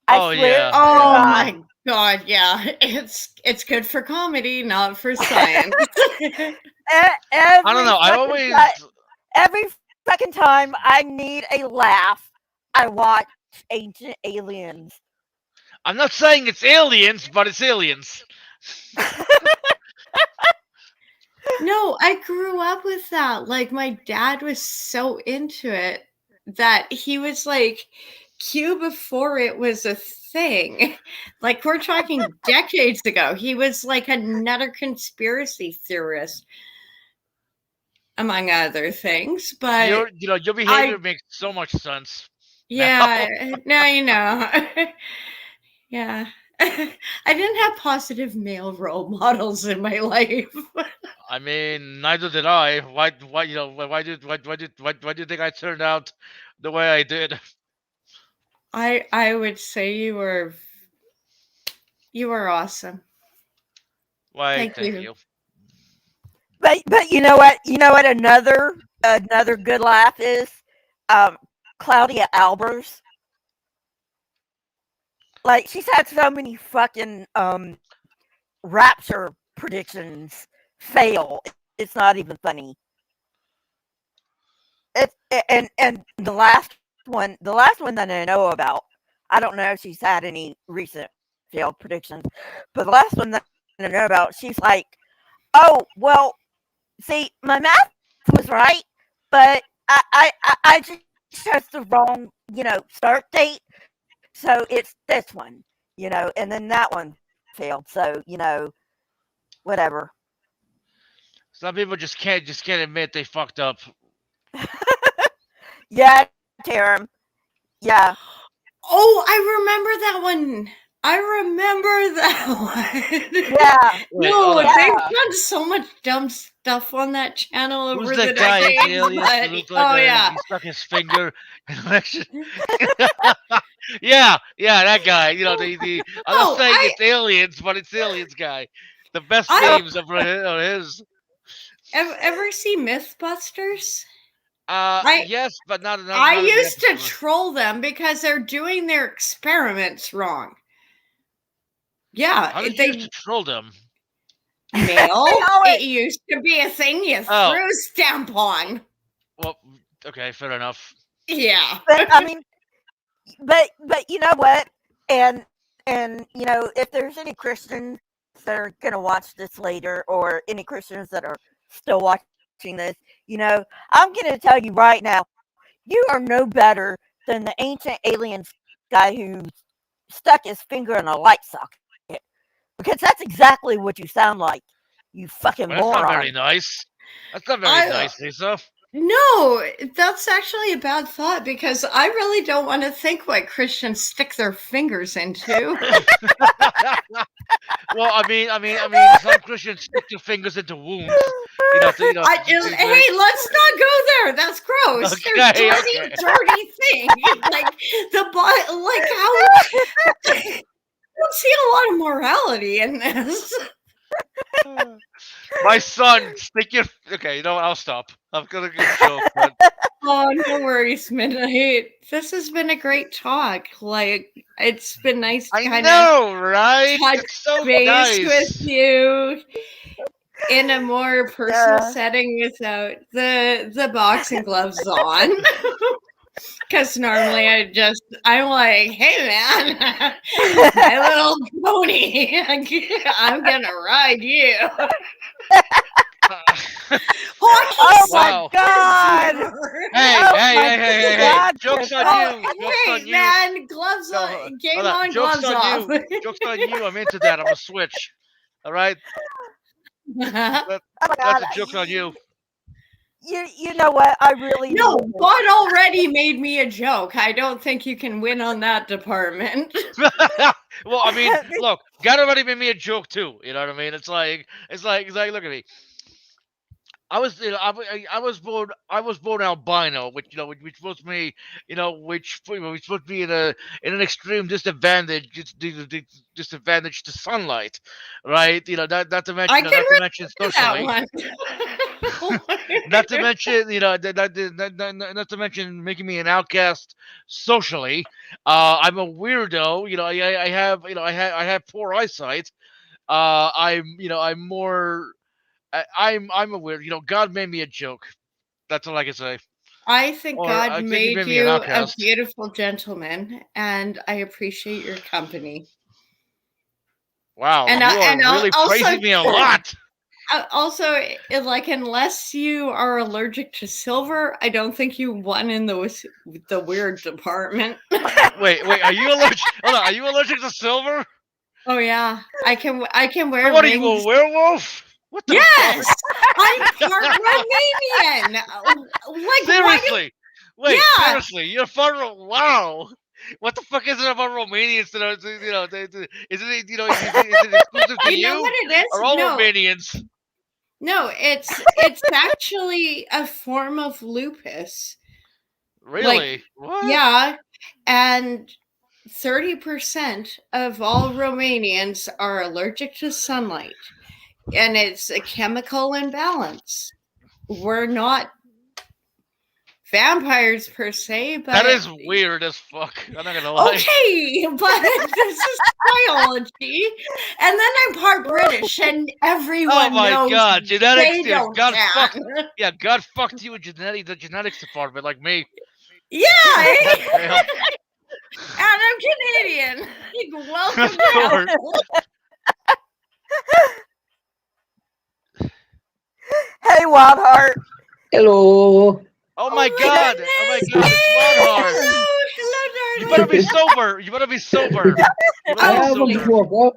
I Oh swear yeah, to Oh yeah. God, my god, yeah. It's good for comedy, not for science. I don't every know. I fucking always. time, every fucking time I need a laugh, I watch Ancient Aliens. I'm not saying it's aliens, but it's aliens. No, I grew up with that. Like my dad was so into it that he was like Q before it was a thing. Like, we're talking decades ago. He was like another conspiracy theorist, among other things. But Your behavior makes so much sense. yeah, now you know. Yeah. I didn't have positive male role models in my life. I mean, neither did I. Why do you think I turned out the way I did? I would say you were awesome. Why, Thank thank you. you. But you know what? You know what? Another good laugh is Claudia Albers. Like she's had so many fucking rapture predictions fail. It's not even funny. It's and the last one that I know about. I don't know if she's had any recent failed predictions, but the last one that I know about, she's like, "Oh well, see, my math was right, but I just chose the wrong, start date. So it's this one, and then that one failed. So, whatever." Some people just can't admit they fucked up. Yeah, Tarum. Yeah. Oh, I remember that one. I remember that one. Yeah. Wait, No, hold on. they've Yeah. done so much dumb stuff on that channel Who's over the that guy in decades. Aliens But, who looked like oh yeah, he stuck his finger in an action? Yeah, that guy. I'm not no, saying it's aliens, but it's aliens guy. The best I memes of his. ever see MythBusters? I Yes, but not I in the used to episode. troll them because they're doing their experiments wrong. Yeah, How did you used to they troll them? mail. Oh, It used to be a thing you Oh, threw stamp on. well, okay, fair enough. Yeah. but I mean, but you know what? And if there's any Christians that are gonna watch this later, or any Christians that are still watching this, I'm gonna tell you right now, you are no better than the ancient aliens guy who stuck his finger in a light socket. Because that's exactly what you sound like, you fucking Well, that's not very moron. nice. That's not very I nice, Lisa. No, that's actually a bad thought because I really don't want to think what Christians stick their fingers into. Well, some Christians stick their fingers into wounds. Hey, let's not go there. That's gross. There's Okay, dirty, okay. dirty things like like how I don't see a lot of morality in this. My son, stick your. Okay, you know what? I'll stop. I'm gonna get a joke, but Oh, no worries, Midnight. This has been a great talk. Like, it's been nice to I kind of know, right? touch It's so base with nice. you in a more personal Yeah. setting without the boxing gloves on. Because normally I'm like, hey man, my little pony, I'm gonna ride you. Hockey Oh my Wow. God! Hey, Oh hey, my hey, hey, hey, hey! God, Jokes on Oh, you. Jokes hey on you. man, gloves No, on, game hold on. on, Jokes gloves on off. you. Jokes on you. I'm into that. I'm a switch. All right. That, Oh my that's God! a joke on you. You know what? I really No, need. Bud already made me a joke. I don't think you can win on that department. Well, I mean, look, God already made me a joke too. You know what I mean? It's like, look at me. I was, I was born albino, which puts me, which puts me in an extreme disadvantage, disadvantage to sunlight, right? Not to mention, I can not to mention read that socially, one. not to mention, not to mention making me an outcast socially. I'm a weirdo. I have poor eyesight. I'm more. I'm a weird. God made me a joke. That's all I can say. I think Or God I think he made made me an you a outcast. beautiful gentleman, and I appreciate your company. Wow, And you are I'll really also praising me a lot. Also, like, unless you are allergic to silver, I don't think you won in the weird department. Wait, are you allergic? Hold on, are you allergic to silver? Oh yeah, I can So wear what are you, a rings. werewolf? What the Yes, I'm part Romanian. Like, why do? Seriously? Wait, Yeah, seriously, you're part of wow. What the fuck is it about Romanians that are, isn't it, is it exclusive to you know you? what it Or is? all No, Romanians? no, it's actually a form of lupus. Like, Really? What? yeah, and 30% of all Romanians are allergic to sunlight, and it's a chemical imbalance. We're not vampires per se, That but is weird as fuck. I'm not gonna lie. okay, but this is biology. And then I'm part British, and Oh everyone my knows god, genetics, they dude. don't can. God fucked you with the genetics department, like me. Yeah, God damn. and I'm Canadian. Welcome Of to course. hell. Hey, Wild Heart. Hello. Oh Oh my my god. goodness! Oh my god, it's Wildheart. Hello, You darling. better be sober. You better be sober. You better I be have a sober. walk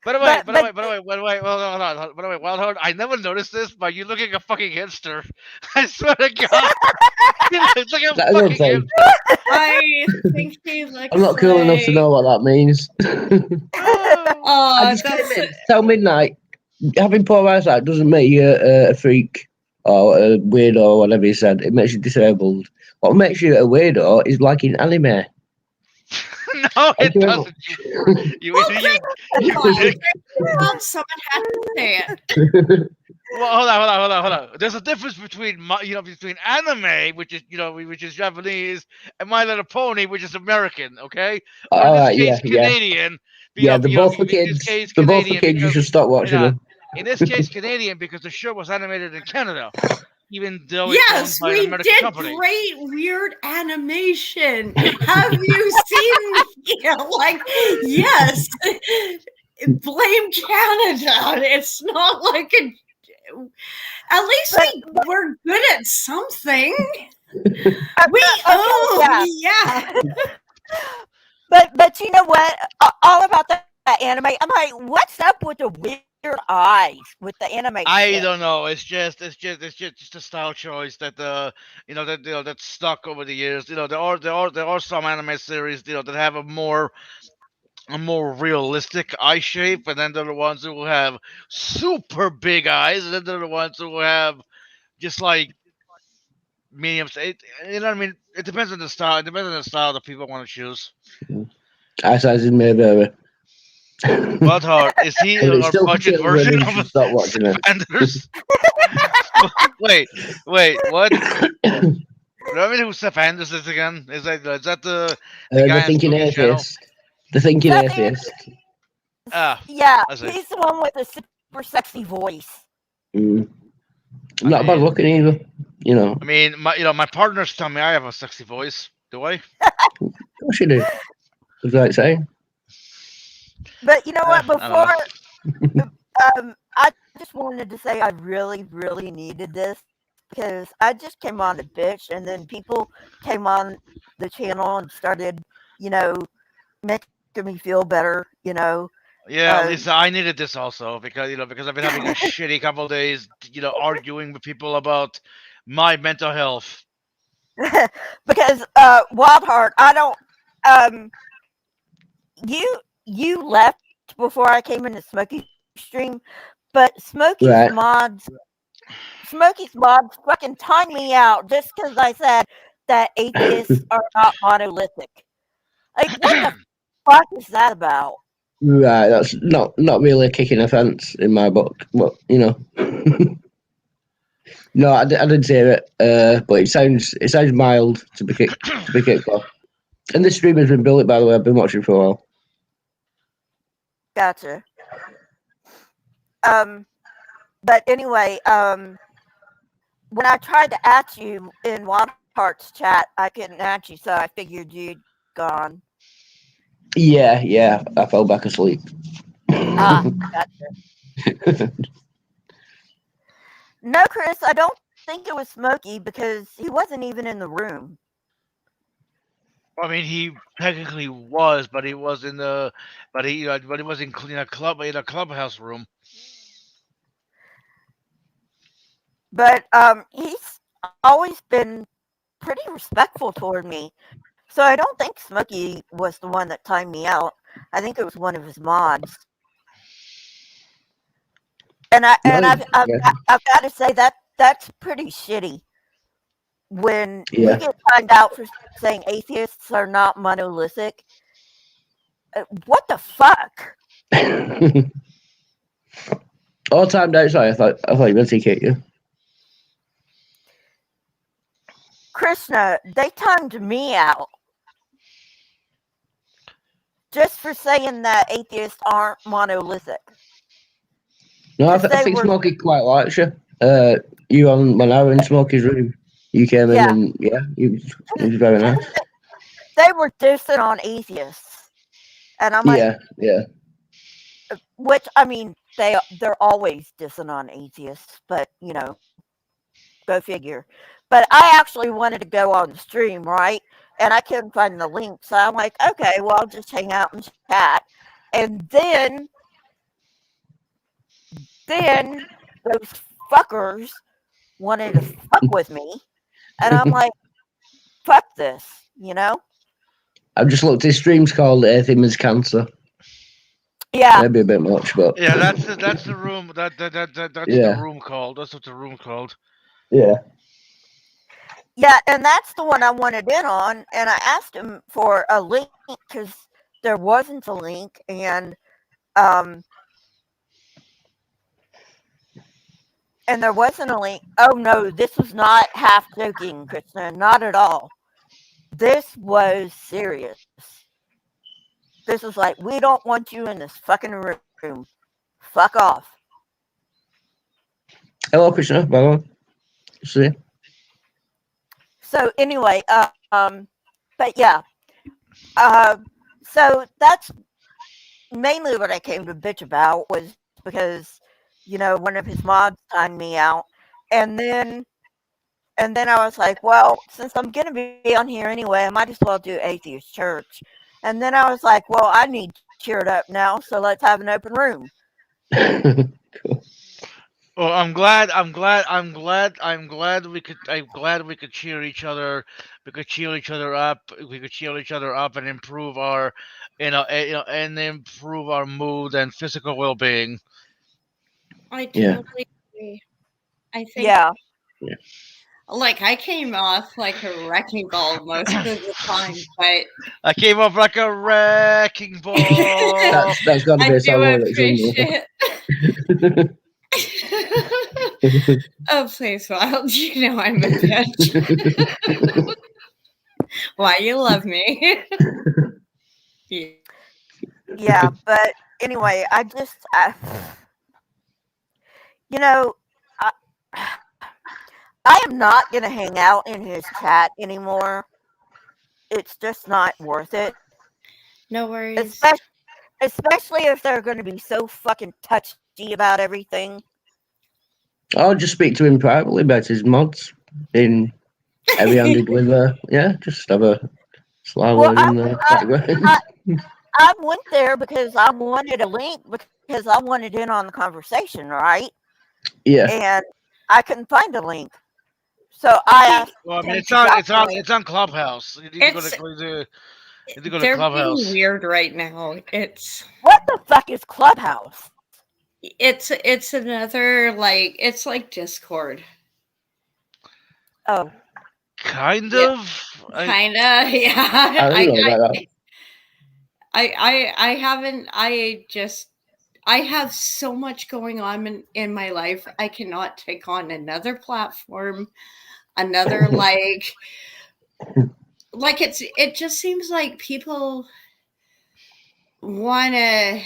By the way, But hold on. By the way, Wildheart, I never noticed this, but you look like a fucking hipster. I swear to God. You look like a That's a good fucking thing. hipster. I think she looks I'm not cool enough to like. know what that means. Oh. Oh, I just came that's in. Tell midnight. Having poor eyesight doesn't make you a freak or a weirdo or whatever you said. It makes you disabled. What makes you a weirdo is liking anime. No, Thank it you very doesn't. much. You well, idiot. great You call. dick. Great call. Someone had to say it. Well, hold on. There's a difference between between anime, which is which is Japanese, and My Little Pony, which is American. Okay, or in All this right, yeah, case, yeah. Canadian. Yeah, they're both for In this kids. case, They're both for Canadian kids. You because should stop you watching know, them. in this case, Canadian because the show was animated in Canada, even though it's owned Yes, by an we American did company. great weird animation. Have you seen? Like, yes, blame Canada. It's not like a. At least but we're good at something. We okay, yeah. yeah. But you know what? All about that anime. I'm like, what's up with the weird eyes with the anime I shit? don't know. It's just a style choice that that's stuck over the years. There are some anime series that have a more realistic eye shape, and then there are the ones who have super big eyes, and then there are the ones who have just like medium. You know what I mean? It depends on the style. It depends on the style that people want to choose. Eyesight is my baby. Wild Heart, is he But it's a still for budget children version and you of should stop watching it. Anders? wait, what? Remember who Seth Anders is again? Is that the The guy on thinking Smokey's channel? atheist. The thinking Seth atheist. Ah, Yeah, I see. he's the one with the super sexy voice. Mm. I Not bad mean, looking either. You know. my partners tell me I have a sexy voice. Do I? Of course you do. Was that saying? But you know what? I don't know. I just wanted to say I really, really needed this because I just came on to bitch, and then people came on the channel and started, you know, making me feel better. Yeah, Uh, Lisa, I needed this also because I've been having a shitty couple days, arguing with people about my mental health. because Wild Heart, I don't. Um, you left before I came into Smokey's stream, but Right. Smokey's mods fucking timed me out just because I said that atheists are not monolithic. Like, what the fuck is that about? Right. That's not really a kicking offence in my book. But you know. No, I didn't say it. But it sounds mild to be kicked off. And this stream has been built, by the way. I've been watching for a while. Gotcha. But anyway, when I tried to add you in Wild Heart's chat, I couldn't add you, so I figured you'd gone. Yeah. I fell back asleep. Gotcha. No, Chris, I don't think it was Smokey because he wasn't even in the room. I mean, he technically was, but he was in the, but he was in a clubhouse room. But he's always been pretty respectful toward me. So I don't think Smokey was the one that timed me out. I think it was one of his mods. And I No, and yeah, I've got to say that's pretty shitty when you yeah. get timed out for saying atheists are not monolithic. What the fuck? All timed out. Sorry, I thought you were going to take you. Krishna, they timed me out just for saying that atheists aren't monolithic. No, I, Because I they think were, Smokey quite likes you. You on when I was in Smokey's room, you came in yeah, and yeah, he was very nice. they were dissing on atheists. And I'm like, Yeah, yeah. which, I mean, they're always dissing on atheists, but, go figure. But I actually wanted to go on the stream, right? And I couldn't find the link. So I'm like, okay, well, I'll just hang out and chat. And then those fuckers wanted to fuck with me. And I'm like, fuck this? I've just looked. His stream's called Atheism is Cancer. Yeah. Maybe a bit much, but Yeah, that's the room. That's the yeah, room called. That's what the room called. yeah. Yeah. And that's the one I wanted in on. And I asked him for a link because there wasn't a link. Um, and there wasn't a link. Oh no, this was not half joking, Krishna. Not at all. This was serious. This was like, we don't want you in this fucking room. Fuck off. Hello, Krishna. By the way, see. So anyway, but yeah. Uh, so that's mainly what I came to bitch about was because, one of his mods timed me out. And then I was like, well, since I'm gonna be on here anyway, I might as well do Atheist Church. And then I was like, well, I need cheered up now, so let's have an open room. Cool. Well, I'm glad we could cheer each other. We could cheer each other up. We could cheer each other up and improve our, and improve our mood and physical well-being. I Yeah. totally agree. I think, Yeah. like, I came off like a wrecking ball most of the time, but I came off like a wrecking ball. That's got to be I a do song lyrics, isn't appreciate. it? Oh, please, Wild. You know I'm a bitch. Why you love me? Yeah. Yeah, but anyway, you know, I, I am not going to hang out in his chat anymore. It's just not worth it. No worries. Especially if they're going to be so fucking touchy about everything. I'll just speak to him privately about his mods in heavy-handed with yeah, just have a sly Well, word in the background. I went there because I wanted a link because I wanted in on the conversation, right? Yeah. And I couldn't find a link. So I asked Well, I mean, him to drop the link. it's on Clubhouse. You need to It's go to they're being Clubhouse. weird right now. It's What the fuck is Clubhouse? it's another like it's like Discord. Oh, Kind Yeah. of. Kinda, yeah. I don't know about that. I haven't. I have so much going on in my life. I cannot take on another platform, another like it just seems like people want to.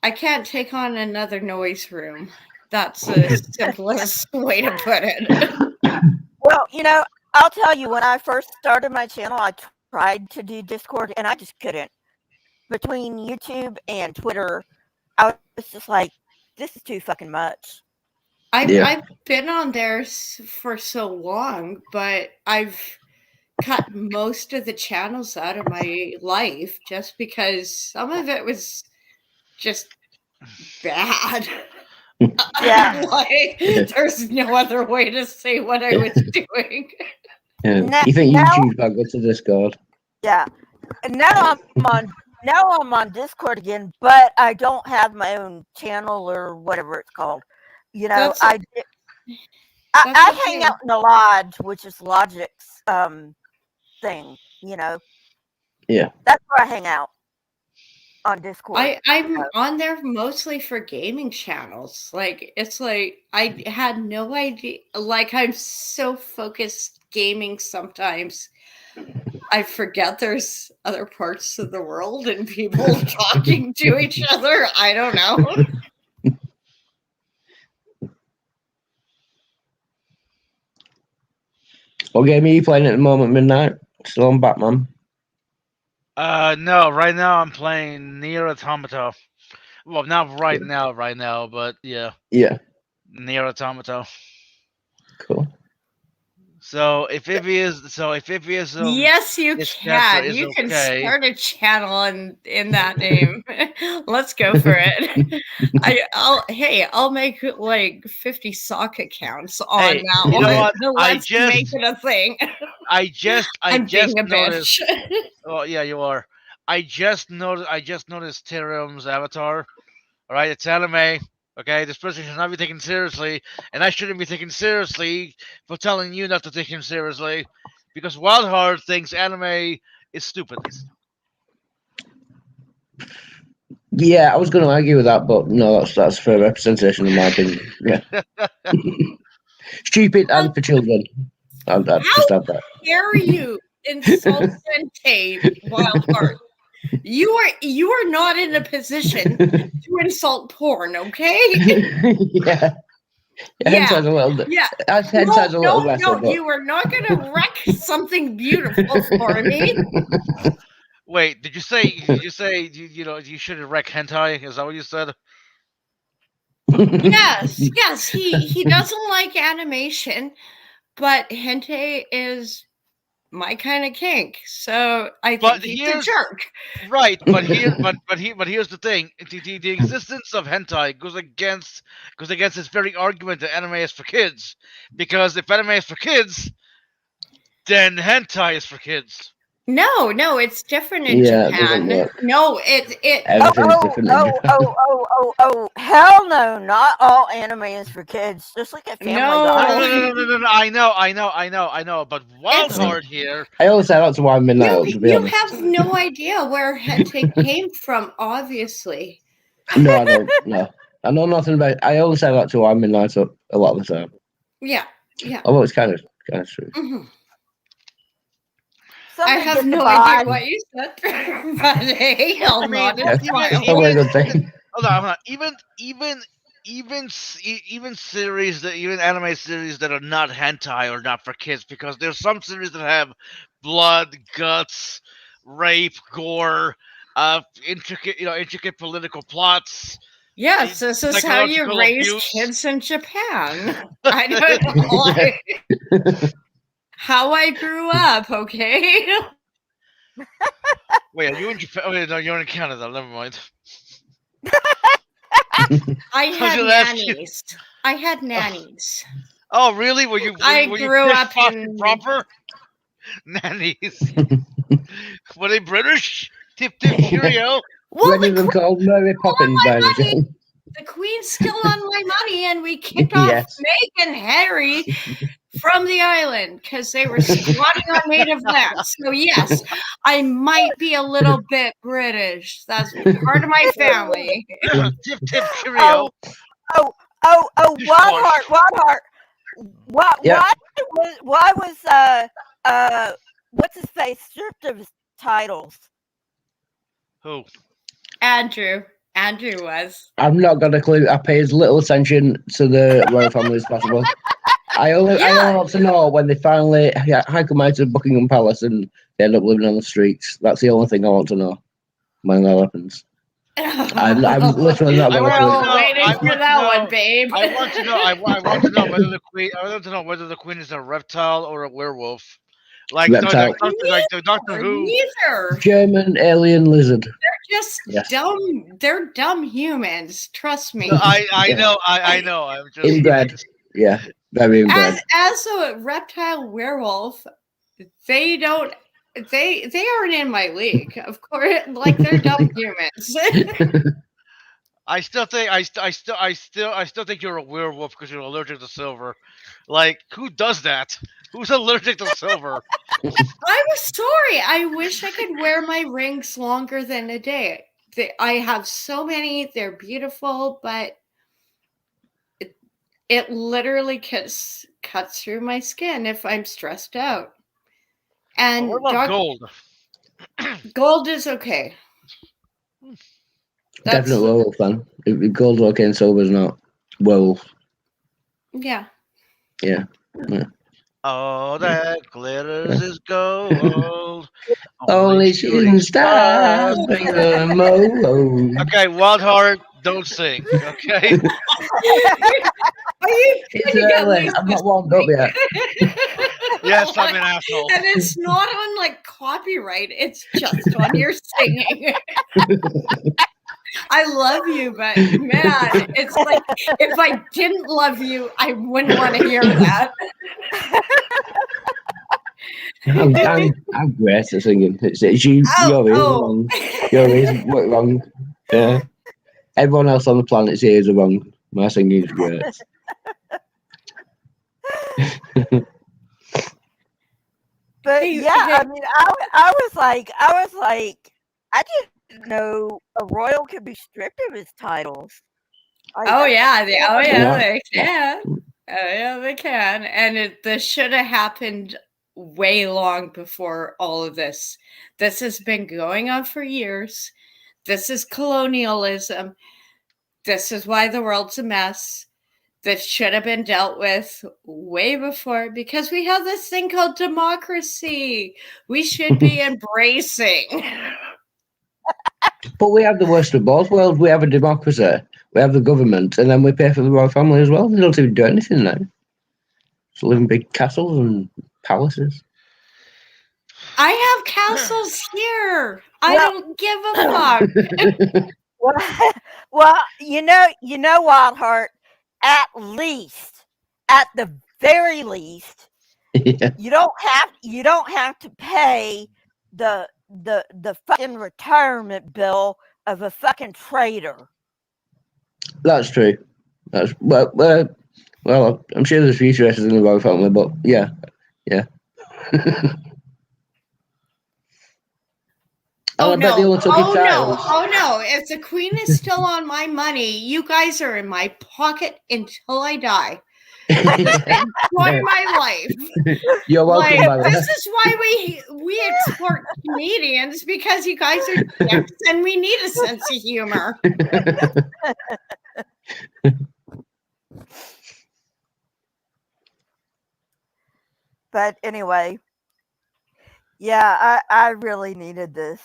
I can't take on another noise room. That's the simplest way to put it. well, I'll tell you, when I first started my channel, I tried to do Discord and I just couldn't. Between YouTube and Twitter, I was just like, this is too fucking much. I've been on there for so long, but I've cut most of the channels out of my life just because some of it was just bad. Yeah. Like, there's no other way to say what I was doing. You think YouTube's not good to Discord? Yeah. And now I'm on Discord again, but I don't have my own channel or whatever it's called. You know, That's I hang okay. out in the lodge, which is Logic's thing. You know, Yeah. that's where I hang out on Discord. I'm on there mostly for gaming channels. Like, it's like I had no idea. Like, I'm so focused gaming sometimes. I forget there's other parts of the world and people talking to each other. I don't know. What game are you playing at the moment, Midnight? Still on Batman? No, right now I'm playing Nier Automata. Well, not right now, but yeah, Yeah. Nier Automata. Cool. So if atheism Yes, you is cancer can. is You can okay. start a channel in that name. Let's go for it. I'll make like 50 sock accounts on Hey, that you know one. what? Let's make it a thing. I just I'm being a noticed. bitch. Oh yeah, you are. I just noticed Tyrum's avatar. All right, it's anime. Okay, this person should not be taken seriously, and I shouldn't be taken seriously for telling you not to take him seriously, because Wildheart thinks anime is stupid. Yeah, I was going to argue with that, but no, that's fair representation in my opinion. Yeah. Stupid and for children. I'd just add that. Dare you insult Sente, Wildheart? You are not in a position to insult porn, okay? Yeah. Hentai's a little. Yeah. Hentai's a little better. No, but... you are not going to wreck something beautiful for me. Wait, did you say you shouldn't wreck hentai? Is that what you said? Yes. He doesn't like animation, but hentai is my kind of kink. So I think he's a jerk. Right, but here's the thing: the existence of hentai goes against this very argument that anime is for kids. Because if anime is for kids, then hentai is for kids. No, it's different in Japan. No, Everything's different in Japan. Hell no! Not all anime is for kids. Just like a Family Guy. No. I know. But Wildheart here. I always say that's why I'm Midnight. You have no idea where hentai came from. Obviously. No, I don't. No, I know nothing about. I always say that to why I'm Midnight up a lot of the time. Yeah. Although it's kind of true. Mm-hmm. Somebody I have no idea what you said, but hey, I'll not. Probably a good thing. Hold on. Even series that anime series that are not hentai are not for kids, because there's some series that have blood, guts, rape, gore, intricate political plots. Yes, this is how you raise kids in Japan. I don't know how I grew up, okay? Wait, are you in Japan? Oh, no, you're in Canada. Never mind. I had nannies. Oh, really? I grew up in proper nannies. Were they British? Tip cheerio. One of them called Mary Poppins by the way. The Queen's still on my money, and we kicked off Meg and Harry from the island because they were squatting on native land. So yes, I might be a little bit British. That's part of my family. Tip cheerio. Wildheart. Why was what's his face stripped of his titles? Who? Andrew was. I'm not got a clue. I pay as little attention to the royal family as possible. I only want to know when they finally hike them out of Buckingham Palace and they end up living on the streets. That's the only thing I want to know when that happens. I'm literally not I going We're want to to all it. know. waiting I for want to that one, know. babe. I want to know. I want to know whether the queen. I want to know whether the queen is a reptile or a werewolf. Reptile. Like the Doctor Who. Neither. German alien lizard. Just Yes. dumb. They're dumb humans. Trust me. No, I Yeah. know. I know. I'm just. Inbred. Yeah. Very inbred. As a reptile werewolf, they don't. They aren't in my league. Of course, like they're dumb humans. I still think. I still think you're a werewolf because you're allergic to silver. Like, who does that? Who's allergic to silver? I'm sorry. I wish I could wear my rings longer than a day. I have so many. They're beautiful, but it literally cuts through my skin if I'm stressed out. Well, And what about gold? gold is okay. That's Definite werewolf fan. If gold's okay and silver's not. Werewolf. yeah. Yeah. All that glitters is gold. Only shooting stars bring the mo. Okay, Wild Heart, don't sing. Okay. Are you It's trying to get early. Lisa I'm not warmed up yet. Yes, I'm an asshole. And it's not on like copyright, it's just on your singing. I love you, but man, it's like if I didn't love you, I wouldn't want to hear that. I'm great at singing. It's you. You're wrong. You're wrong. Yeah. Everyone else on the planet's ears are wrong. My singing is great. But Hey, yeah, hey. I mean, I was like, I didn't know a royal could be stripped of his titles. Like, Oh that's yeah, Yeah. they can. Oh yeah, they can. And this should have happened way long before all of this. This has been going on for years. This is colonialism. This is why the world's a mess. This should have been dealt with way before because we have this thing called democracy. We should be embracing. But we have the worst of both worlds. We have a democracy, we have the government, and then we pay for the royal family as well. They don't even do anything now. Just live in big castles and palaces. I have castles here. I Well- don't give a fuck. well, you know, Wild Heart. At the very least, Yeah. you don't have to pay the fucking retirement bill of a fucking traitor. That's true. That's well, I'm sure there's futurists in the royal family, but yeah. I bet they all took his titles. Oh no! If the queen is still on my money, you guys are in my pocket until I die. Enjoy my life. You're welcome, Like, by the way. this is why we export comedians because you guys are dicks and we need a sense of humor. But anyway, yeah, I really needed this.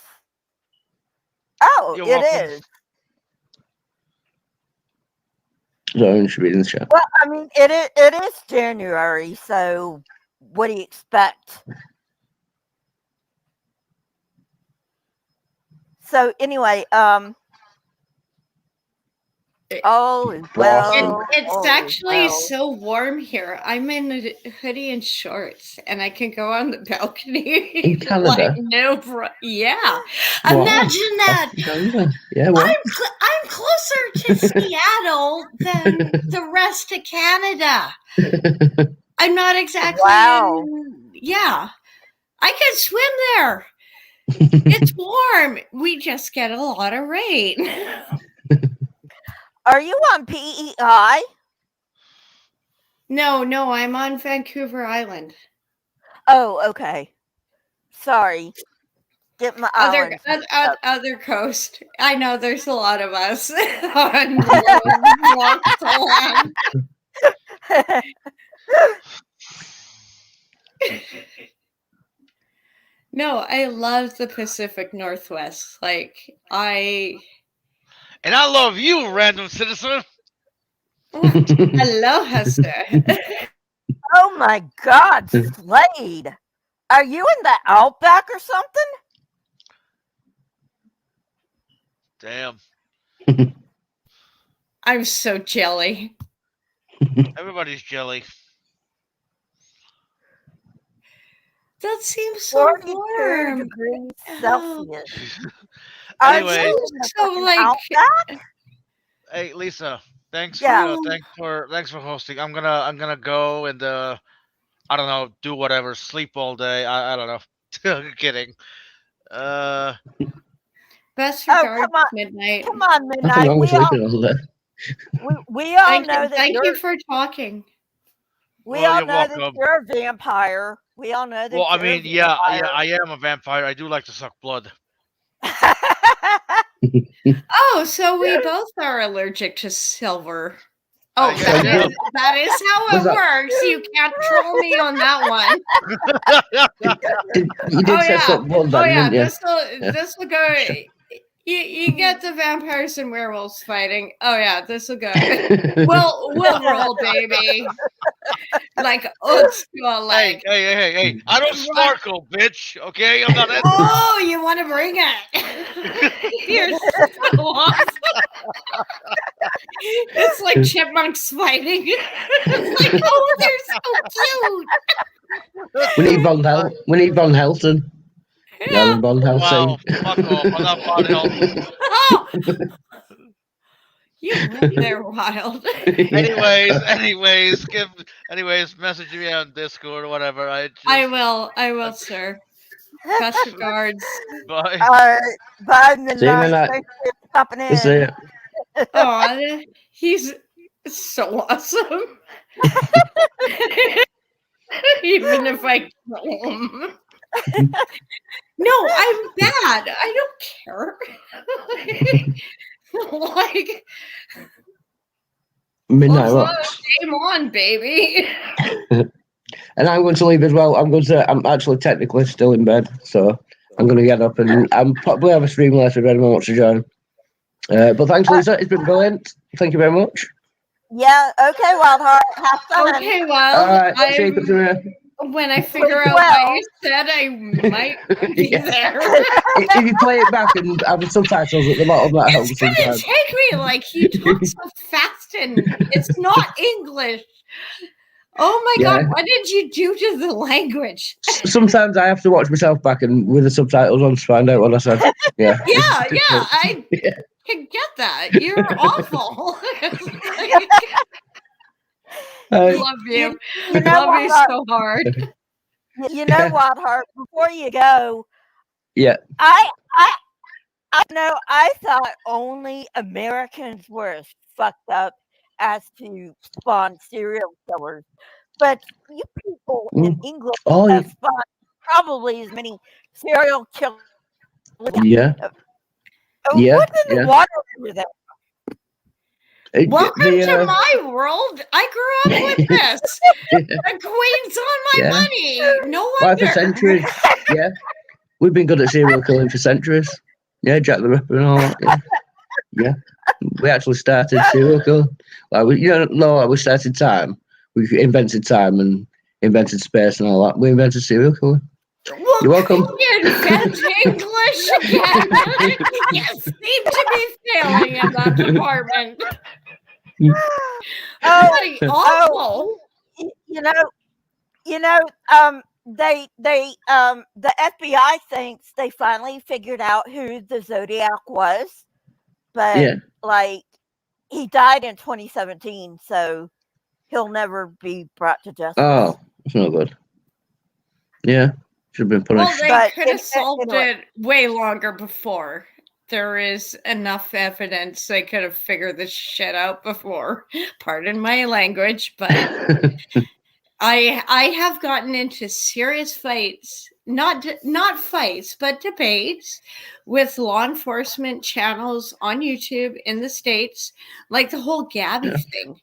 Oh, You're it welcome. is. So I should be in the chat. Well, I mean, it is January, so what do you expect? So anyway, all is well. It's all is actually well. so warm here. I'm in a hoodie and shorts, and I can go on the balcony. In Canada? Yeah. Wow. Imagine that. Yeah, well. I'm closer to Seattle than the rest of Canada. I'm not exactly. Wow. Yeah, I can swim there. It's warm. We just get a lot of rain. Are you on PEI? No, I'm on Vancouver Island. Oh, okay. Sorry. Get my island. Other coast. I know there's a lot of us on the land. No, I love the Pacific Northwest. Like I And I love you, random citizen. Aloha, sir. Oh my God, Slade. Are you in the outback or something? Damn. I'm so jelly. Everybody's jelly. That seems so 42 warm. degrees Oh, Celsius. Are Anyways, you in the so freaking like, outback? hey Lisa, thanks Yeah. thanks for hosting. I'm gonna go and I don't know, do whatever, sleep all day. I don't know. Kidding. Uh, best Oh, regards, Midnight. come on, Nothing Midnight. wrong with sleeping all day. We all know that Thank you're you for talking. we well, all you're know that welcome. you're a vampire. We all know Well, that I you're a mean, yeah, vampire. I am a vampire. I do like to suck blood. Oh, so we both are allergic to silver. Oh, Yeah, that yeah. is how Was it that- works. You can't troll me on that one. You did Oh set yeah. up one Oh then, yeah. didn't you? This will go. Sure. You get the vampires and werewolves fighting. Oh yeah, this will go. We'll roll, baby. Like old school, like. Hey! I don't sparkle, bitch. Okay, I'm not that. Oh, you want to bring it? You're so awesome. It's like chipmunks fighting. It's like, oh, they're so cute. We need Von Helton. Yeah, Yeah. Von Helsing. Wow, fuck off! I'm not Von Helton. Oh, you went there wild. Anyways, message me on Discord or whatever. I will, sir. Best regards. Bye. All right. Bye, See you Midnight. Midnight. Thanks for stopping in. See ya. Oh, he's so awesome. Even if I kill him. No, I'm bad. I don't care. Like, Midnight let's Rocks. game on, baby. And I'm going to leave as well. I'm actually technically still in bed, so I'm going to get up and I'm probably have a stream later if anyone wants to join. But thanks, Lisa. It's been brilliant. Thank you very much. Yeah. Okay, Wildheart. Have fun. Okay, All well, right. See you, Katrina. when I figure out well. what you said, I might be Yeah. there. If you play it back and have the subtitles at the bottom, that helps It's gonna sometimes. take me like you talk so fast and it's not English. Oh my Yeah. god, what did you do to the language? Sometimes I have to watch myself back and with the subtitles on to find out what I said. Yeah. Yeah, I can get that. You're awful. Love you. You know, Love you Wildheart. so hard. You know, Wildheart. Before you go, Yeah. I know. I thought only Americans were as fucked up as to spawn serial killers, but you people in England Oh, have spawned probably as many serial killers. yeah. Oh, Yeah, what's in the yeah. water over there? Welcome to my world. I grew up with this. The Queen's on my Yeah. money. No Why for wonder. centuries? Yeah. We've been good at serial killing for centuries. Yeah, Jack the Ripper and all that. Yeah. Yeah. We actually started serial killing. Like we started time. We invented time and invented space and all that. We invented serial killing. Well, You're welcome. You invent English again. You seem to be failing in that department. Oh, Bloody awful. The FBI thinks they finally figured out who the Zodiac was, but Yeah. like he died in 2017, so he'll never be brought to justice. Oh, that's not good. Yeah. Should have been Well, punished. they But could have it- solved anyway. it way longer before. There is enough evidence they could have figured this shit out before. Pardon my language, but I have gotten into serious fights, not fights, but debates with law enforcement channels on YouTube in the States, like the whole Gabby thing.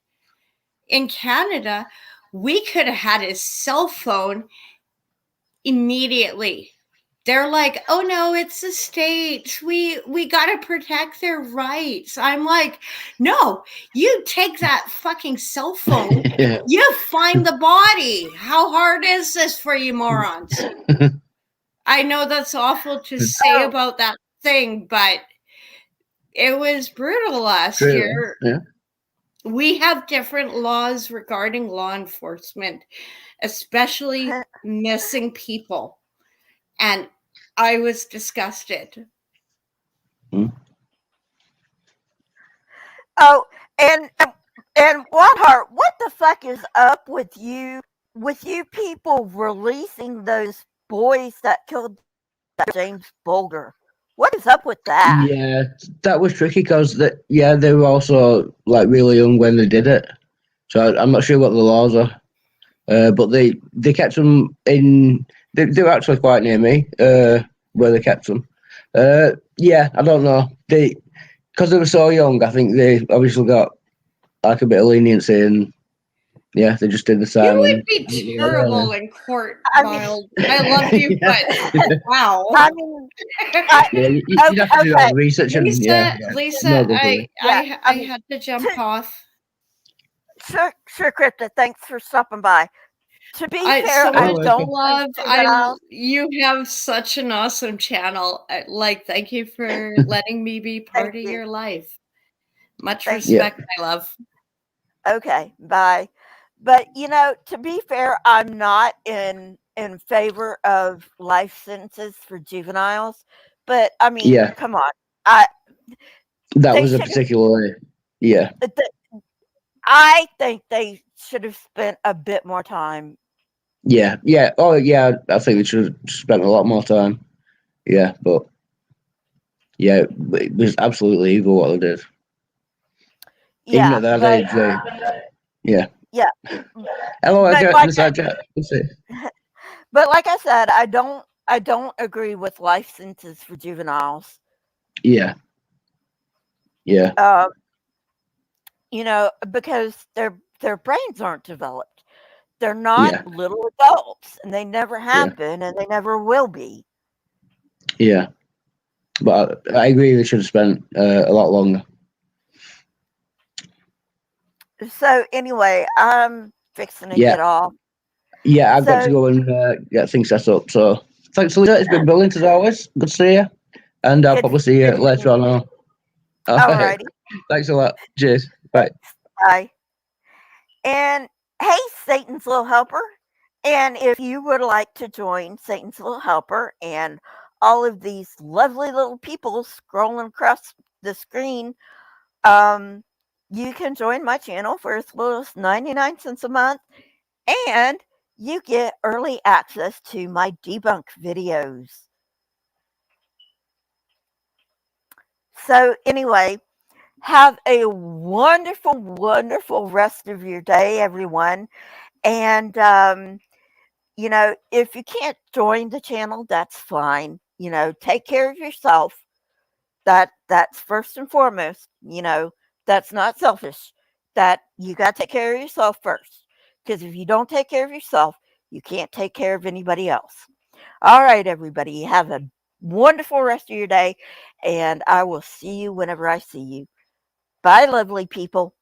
In Canada, we could have had his cell phone immediately they're like, oh no, it's the states. We got to protect their rights. I'm like, no, you take that fucking cell phone, Yeah. you find the body. How hard is this for you morons? I know that's awful to say Oh. about that thing, but it was brutal last True. year. Yeah. We have different laws regarding law enforcement, especially missing people. And I was disgusted. Oh, and Wildheart, what the fuck is up with you people releasing those boys that killed James Bulger? What is up with that? Yeah, that was tricky because they were also like really young when they did it. So I'm not sure what the laws are, but they kept them in. They were actually quite near me where they kept them. Yeah, I don't know. Because they were so young. I think they obviously got like a bit of leniency, and yeah, they just did the You time. would be terrible in court, I mean, Miles. I love you, but wow. I mean, Yeah, you'd have to do okay, that research, and yeah, Lisa, no good for me. yeah. I had to jump off. Sure, Crypta. Thanks for stopping by. To be fair, So I much don't love. juvenile. You have such an awesome channel. Like, thank you for letting me be part of you. your life. Much Thank respect, my love. Okay, bye. But to be fair, I'm not in favor of life sentences for juveniles. But I mean, Yeah, come on. I that they was a should have. particularly yeah. I think they should have spent a bit more time. Yeah, yeah. Oh, yeah. I think we should have spent a lot more time. Yeah, but yeah, it was absolutely evil what they did. Even Yeah, at that but age, yeah. yeah, Hello, but Jack. Inside Jack. Let's see. but like I said, I don't agree with life sentences for juveniles. Yeah, yeah, Because their brains aren't developed. They're not yeah, little adults, and they never yeah, have been, and they never will be. yeah. But I agree. They should have spent a lot longer. So anyway, I'm fixing to Yeah, get off. yeah. I've got to So go and get things set up. So thanks, Lisa. It's been brilliant as always. Good to see you. And I'll good probably see you good later meeting on. you. All right. Alrighty, Thanks a lot. Cheers. Bye. bye. And hey, Satan's little helper. And if you would like to join Satan's little helper and all of these lovely little people scrolling across the screen, um, you can join my channel for as little as 99 cents a month, and you get early access to my debunk videos. So, anyway, have a wonderful, wonderful rest of your day, everyone. And, if you can't join the channel, that's fine. Take care of yourself. That's first and foremost. That's not selfish. That you got to take care of yourself first. Because if you don't take care of yourself, you can't take care of anybody else. All right, everybody. Have a wonderful rest of your day, and I will see you whenever I see you. Bye, lovely people.